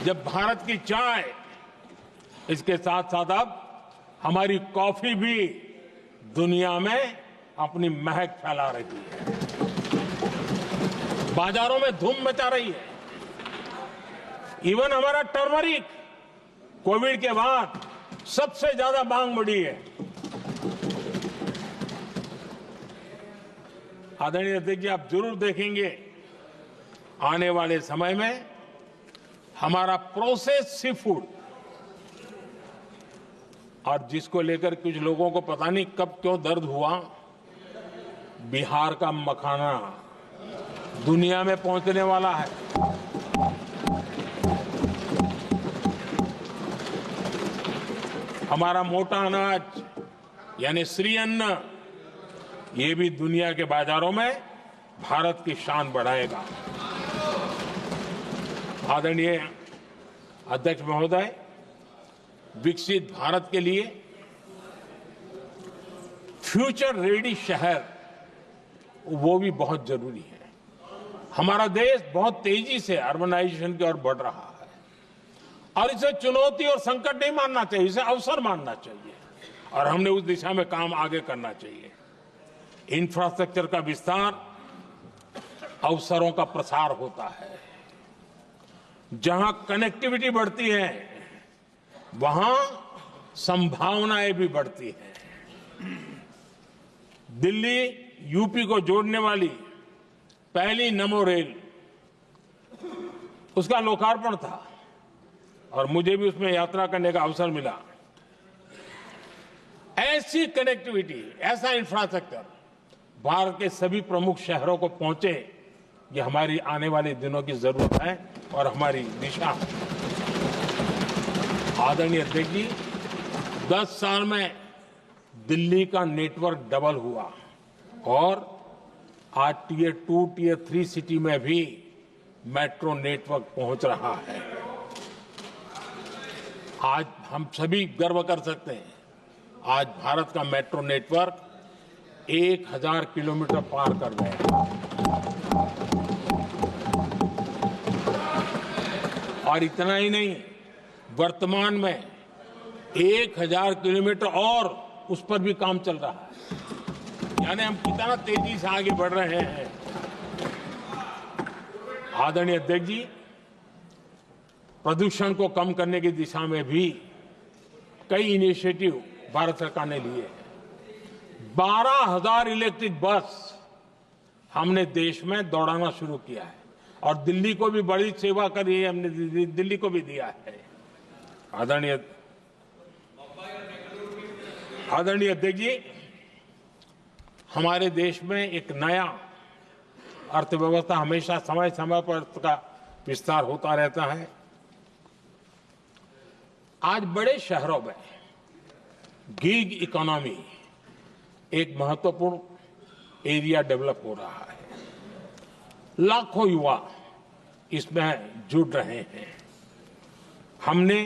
जब भारत की चाय, इसके साथ साथ अब हमारी कॉफी भी दुनिया में अपनी महक फैला रही है, बाजारों में धूम मचा रही है। इवन हमारा टर्मरिक कोविड के बाद सबसे ज्यादा मांग बढ़ी है। आदरणीय अध्यक्ष जी, आप जरूर देखेंगे आने वाले समय में हमारा प्रोसेस सी फूड, और जिसको लेकर कुछ लोगों को पता नहीं कब क्यों दर्द हुआ, बिहार का मखाना दुनिया में पहुंचने वाला है। हमारा मोटा अनाज यानी श्री अन्न, ये भी दुनिया के बाजारों में भारत की शान बढ़ाएगा। आदरणीय अध्यक्ष महोदय, विकसित भारत के लिए फ्यूचर रेडी शहर वो भी बहुत जरूरी है। हमारा देश बहुत तेजी से अर्बनाइजेशन की ओर बढ़ रहा है और इसे चुनौती और संकट नहीं मानना चाहिए, इसे अवसर मानना चाहिए और हमने उस दिशा में काम आगे करना चाहिए। इंफ्रास्ट्रक्चर का विस्तार अवसरों का प्रसार होता है। जहां कनेक्टिविटी बढ़ती है वहां संभावनाएं भी बढ़ती हैं। दिल्ली यूपी को जोड़ने वाली पहली नमो रेल, उसका लोकार्पण था और मुझे भी उसमें यात्रा करने का अवसर मिला। ऐसी कनेक्टिविटी, ऐसा इंफ्रास्ट्रक्चर भारत के सभी प्रमुख शहरों को पहुंचे, ये हमारी आने वाले दिनों की जरूरत है और हमारी दिशा है। आदरणीय अध्यक्ष जी, 10 साल में दिल्ली का नेटवर्क डबल हुआ और आज टियर 2, टियर 3 सिटी में भी मेट्रो नेटवर्क पहुंच रहा है। आज हम सभी गर्व कर सकते हैं, आज भारत का मेट्रो नेटवर्क 1000 किलोमीटर पार कर गए। और इतना ही नहीं, वर्तमान में 1000 किलोमीटर और उस पर भी काम चल रहा है। यानी हम कितना तेजी से आगे बढ़ रहे हैं। आदरणीय अध्यक्ष जी, प्रदूषण को कम करने की दिशा में भी कई इनिशिएटिव भारत सरकार ने लिए हैं। 12,000 इलेक्ट्रिक बस हमने देश में दौड़ाना शुरू किया है और दिल्ली को भी बड़ी सेवा करी है, हमने दिल्ली को भी दिया है। आदरणीय अध्यक्ष जी, हमारे देश में एक नया अर्थव्यवस्था हमेशा समय समय पर उसका विस्तार होता रहता है। आज बड़े शहरों में गिग इकोनॉमी एक महत्वपूर्ण एरिया डेवलप हो रहा है। लाखों युवा इसमें जुड़ रहे हैं। हमने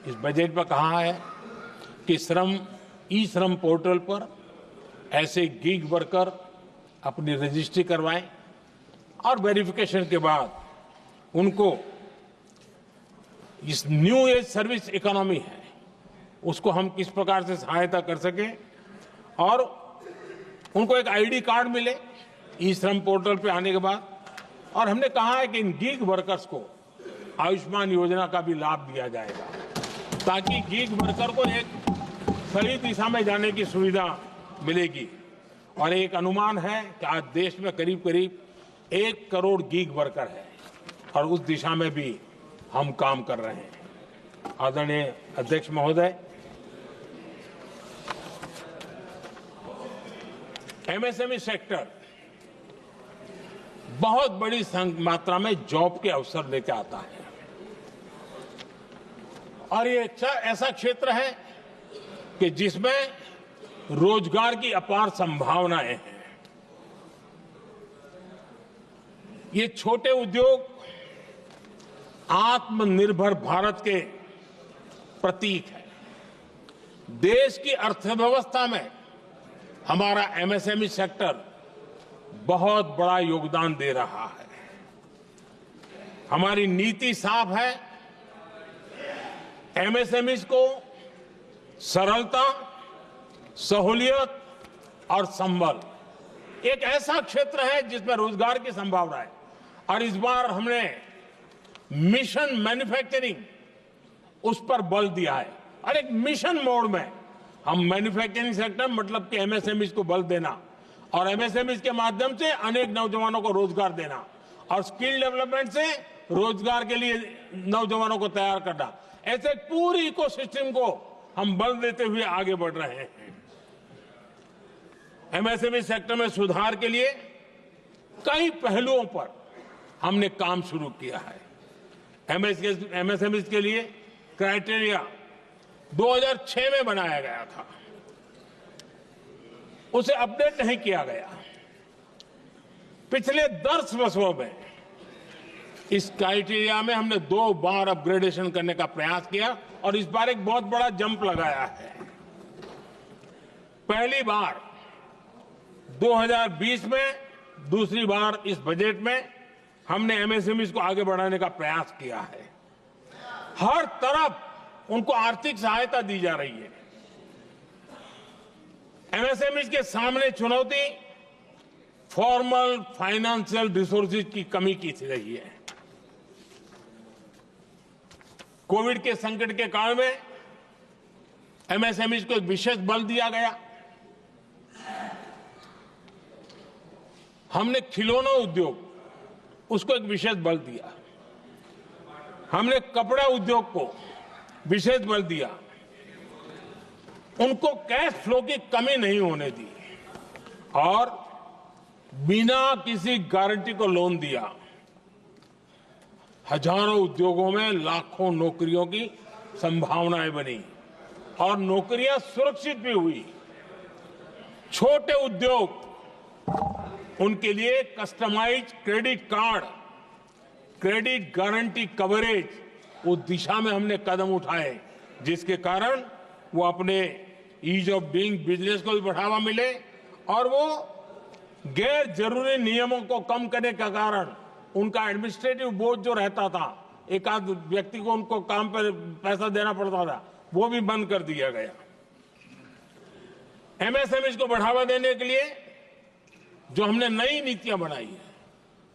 इस बजट में कहा है कि ई श्रम पोर्टल पर ऐसे गिग वर्कर अपनी रजिस्ट्री करवाएं और वेरिफिकेशन के बाद उनको इस न्यू एज सर्विस इकोनॉमी है उसको हम किस प्रकार से सहायता कर सकें और उनको एक आईडी कार्ड मिले ई श्रम पोर्टल पे आने के बाद। और हमने कहा है कि इन गिग वर्कर्स को आयुष्मान योजना का भी लाभ दिया जाएगा ताकि गिग वर्कर को एक सही दिशा में जाने की सुविधा मिलेगी। और एक अनुमान है कि आज देश में करीब करीब 1 करोड़ गिग वर्कर है और उस दिशा में भी हम काम कर रहे हैं। आदरणीय अध्यक्ष महोदय, एमएसएमई सेक्टर बहुत बड़ी मात्रा में जॉब के अवसर लेकर आता है और ये ऐसा क्षेत्र है कि जिसमें रोजगार की अपार संभावनाएं हैं। ये छोटे उद्योग आत्मनिर्भर भारत के प्रतीक है। देश की अर्थव्यवस्था में हमारा एमएसएमई सेक्टर बहुत बड़ा योगदान दे रहा है। हमारी नीति साफ है, एमएसएमई को सरलता, सहूलियत और संबल, एक ऐसा क्षेत्र है जिसमें रोजगार की संभावना है। और इस बार हमने मिशन मैन्युफैक्चरिंग उस पर बल दिया है और एक मिशन मोड में हम मैन्युफैक्चरिंग सेक्टर मतलब कि एमएसएमई को बल देना और एमएसएमई के माध्यम से अनेक नौजवानों को रोजगार देना और स्किल डेवलपमेंट से रोजगार के लिए नौजवानों को तैयार करना, ऐसे पूरी इकोसिस्टम को हम बल देते हुए आगे बढ़ रहे हैं। एमएसएमई सेक्टर में सुधार के लिए कई पहलुओं पर हमने काम शुरू किया है। एमएसएमई के लिए क्राइटेरिया 2006 में बनाया गया था, उसे अपडेट नहीं किया गया। पिछले 10 वर्षों में इस क्राइटेरिया में हमने 2 बार अपग्रेडेशन करने का प्रयास किया और इस बार एक बहुत बड़ा जंप लगाया है। पहली बार 2020 में, दूसरी बार इस बजट में हमने एमएसएमई को आगे बढ़ाने का प्रयास किया है। हर तरफ उनको आर्थिक सहायता दी जा रही है। एमएसएमई के सामने चुनौती फॉर्मल फाइनेंशियल रिसोर्सेज की कमी की रही है। कोविड के संकट के काल में एमएसएमई को विशेष बल दिया गया। हमने खिलौना उद्योग उसको एक विशेष बल दिया। हमने कपड़ा उद्योग को विशेष बल दिया। उनको कैश फ्लो की कमी नहीं होने दी और बिना किसी गारंटी को लोन दिया। हजारों उद्योगों में लाखों नौकरियों की संभावनाएं बनी और नौकरियां सुरक्षित भी हुई। छोटे उद्योग, उनके लिए customize credit card, credit guarantee coverage, उस दिशा में हमने कदम उठाए जिसके कारण वो अपने ईज ऑफ डूइंग बिजनेस को भी बढ़ावा मिले और वो गैर जरूरी नियमों को कम करने का कारण उनका एडमिनिस्ट्रेटिव बोझ जो रहता था, एक आध व्यक्ति को उनको काम पर पैसा देना पड़ता था, वो भी बंद कर दिया गया। एमएसएमई को बढ़ावा देने के लिए जो हमने नई नीतियां बनाई है,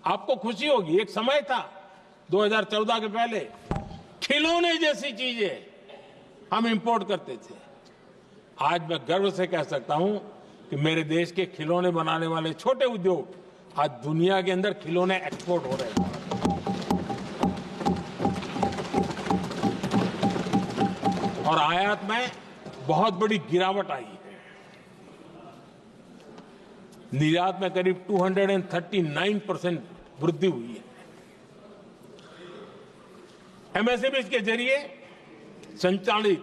आपको खुशी होगी, एक समय था 2014 के पहले खिलौने जैसी चीजें हम इंपोर्ट करते थे। आज मैं गर्व से कह सकता हूं कि मेरे देश के खिलौने बनाने वाले छोटे उद्योग आज दुनिया के अंदर खिलौने एक्सपोर्ट हो रहे हैं। और आयात में बहुत बड़ी गिरावट आई है। निर्यात में करीब 239% वृद्धि हुई है। एमएसएमई के जरिए संचालित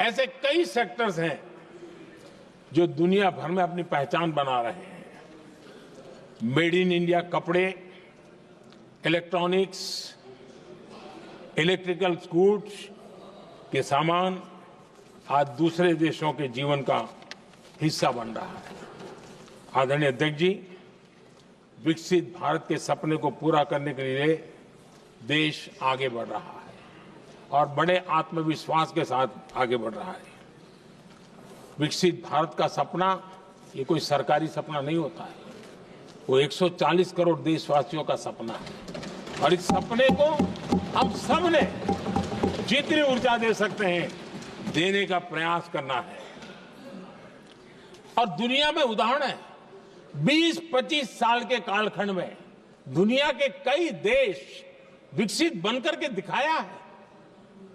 ऐसे कई सेक्टर्स हैं जो दुनिया भर में अपनी पहचान बना रहे हैं। मेड इन इंडिया कपड़े, इलेक्ट्रॉनिक्स, इलेक्ट्रिकल गुड्स के सामान आज दूसरे देशों के जीवन का हिस्सा बन रहा है। आदरणीय अध्यक्ष जी, विकसित भारत के सपने को पूरा करने के लिए देश आगे बढ़ रहा है और बड़े आत्मविश्वास के साथ आगे बढ़ रहा है। विकसित भारत का सपना ये कोई सरकारी सपना नहीं होता है, वो 140 करोड़ देशवासियों का सपना है। और इस सपने को हम सब ने जितनी ऊर्जा दे सकते हैं देने का प्रयास करना है। और दुनिया में उदाहरण है, 20-25 साल के कालखंड में दुनिया के कई देश विकसित बनकर के दिखाया है।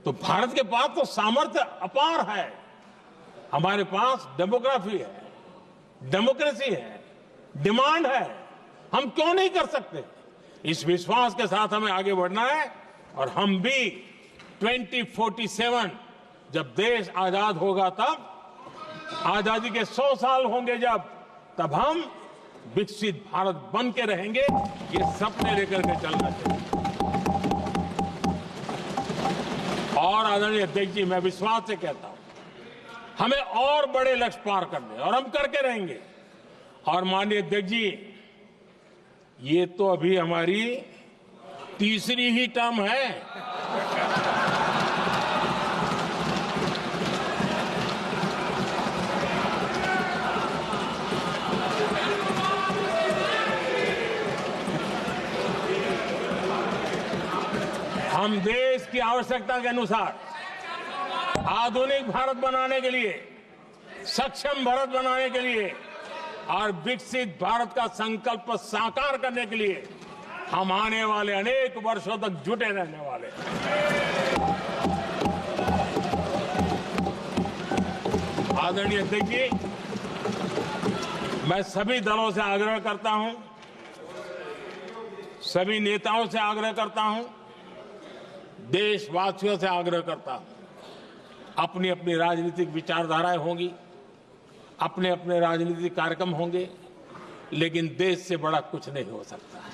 तो भारत के पास तो सामर्थ्य अपार है। हमारे पास डेमोग्राफी है, डेमोक्रेसी है, डिमांड है, हम क्यों नहीं कर सकते? इस विश्वास के साथ हमें आगे बढ़ना है। और हम भी 2047 जब देश आजाद होगा, तब आजादी के 100 साल होंगे जब, तब हम विकसित भारत बन के रहेंगे। ये सपने लेकर के चलना चाहिए। और आदरणीय अध्यक्ष जी, मैं विश्वास से कहता हूं हमें और बड़े लक्ष्य पार करने, और हम करके रहेंगे। और माननीय अध्यक्ष जी, ये तो अभी हमारी तीसरी ही टर्म है। हम देश की आवश्यकता के अनुसार आधुनिक भारत बनाने के लिए, सक्षम भारत बनाने के लिए और विकसित भारत का संकल्प साकार करने के लिए हम आने वाले अनेक वर्षों तक जुटे रहने वाले हैं। आदरणीय अध्यक्ष जी, मैं सभी दलों से आग्रह करता हूं, सभी नेताओं से आग्रह करता हूं, देशवासियों से आग्रह करता हूं, अपनी अपनी राजनीतिक विचारधाराएं होंगी, अपने अपने राजनीतिक कार्यक्रम होंगे, लेकिन देश से बड़ा कुछ नहीं हो सकता है।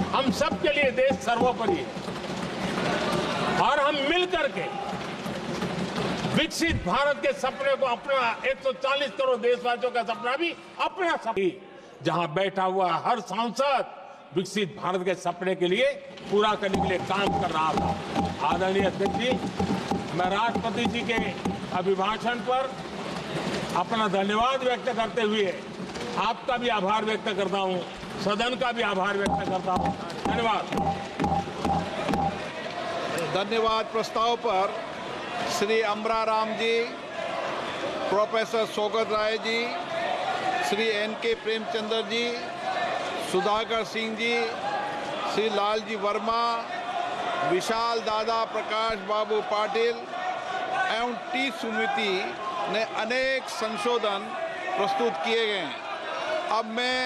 हम सबके लिए देश सर्वोपरि है और हम मिलकर के विकसित भारत के सपने को अपना 140 करोड़ देशवासियों का सपना भी अपना सपना, जहां बैठा हुआ हर सांसद विकसित भारत के सपने के लिए पूरा करने के लिए काम कर रहा था। आदरणीय अध्यक्ष जी, मैं राष्ट्रपति जी के अभिभाषण पर अपना धन्यवाद व्यक्त करते हुए आपका भी आभार व्यक्त करता हूं, सदन का भी आभार व्यक्त करता हूं। धन्यवाद। धन्यवाद। प्रस्ताव पर श्री अमरा राम जी, प्रोफेसर सौगत राय जी, श्री एन.के. प्रेमचंद्र जी, सुधाकर सिंह जी, श्री लालजी वर्मा, विशाल दादा, प्रकाश बाबू पाटिल एवं टी सुमिति ने अनेक संशोधन प्रस्तुत किए गए हैं। अब मैं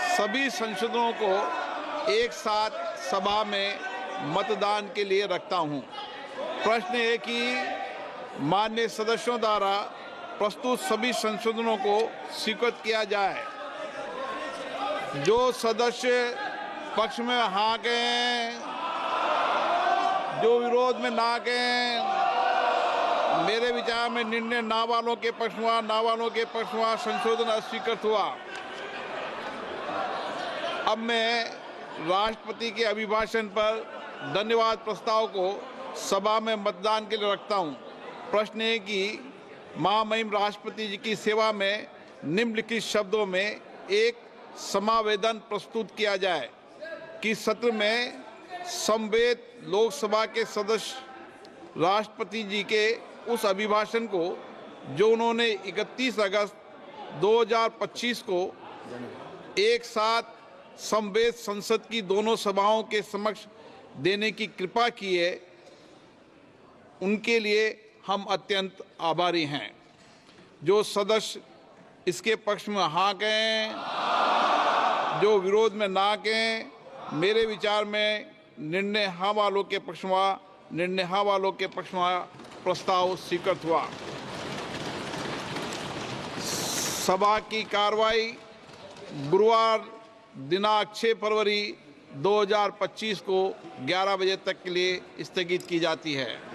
सभी संशोधनों को एक साथ सभा में मतदान के लिए रखता हूं। प्रश्न है कि माननीय सदस्यों द्वारा प्रस्तुत सभी संशोधनों को स्वीकृत किया जाए। जो सदस्य पक्ष में हाँ कहें, जो विरोध में ना कहें, मेरे विचार में निर्णय ना वालों के पक्ष में संशोधन अस्वीकृत हुआ। अब मैं राष्ट्रपति के अभिभाषण पर धन्यवाद प्रस्ताव को सभा में मतदान के लिए रखता हूं। प्रश्न है कि महामहिम राष्ट्रपति जी की सेवा में निम्नलिखित शब्दों में एक समावेदन प्रस्तुत किया जाए कि सत्र में समवेत लोकसभा के सदस्य राष्ट्रपति जी के उस अभिभाषण को जो उन्होंने 31 अगस्त 2025 को एक साथ समवेत संसद की दोनों सभाओं के समक्ष देने की कृपा की है, उनके लिए हम अत्यंत आभारी हैं। जो सदस्य इसके पक्ष में हाँ कहें, जो विरोध में ना कहें, मेरे विचार में निर्णय हाँ वालों के पक्ष में प्रस्ताव स्वीकृत हुआ। सभा की कार्रवाई गुरुवार दिनांक 6 फरवरी 2025 को 11 बजे तक के लिए स्थगित की जाती है।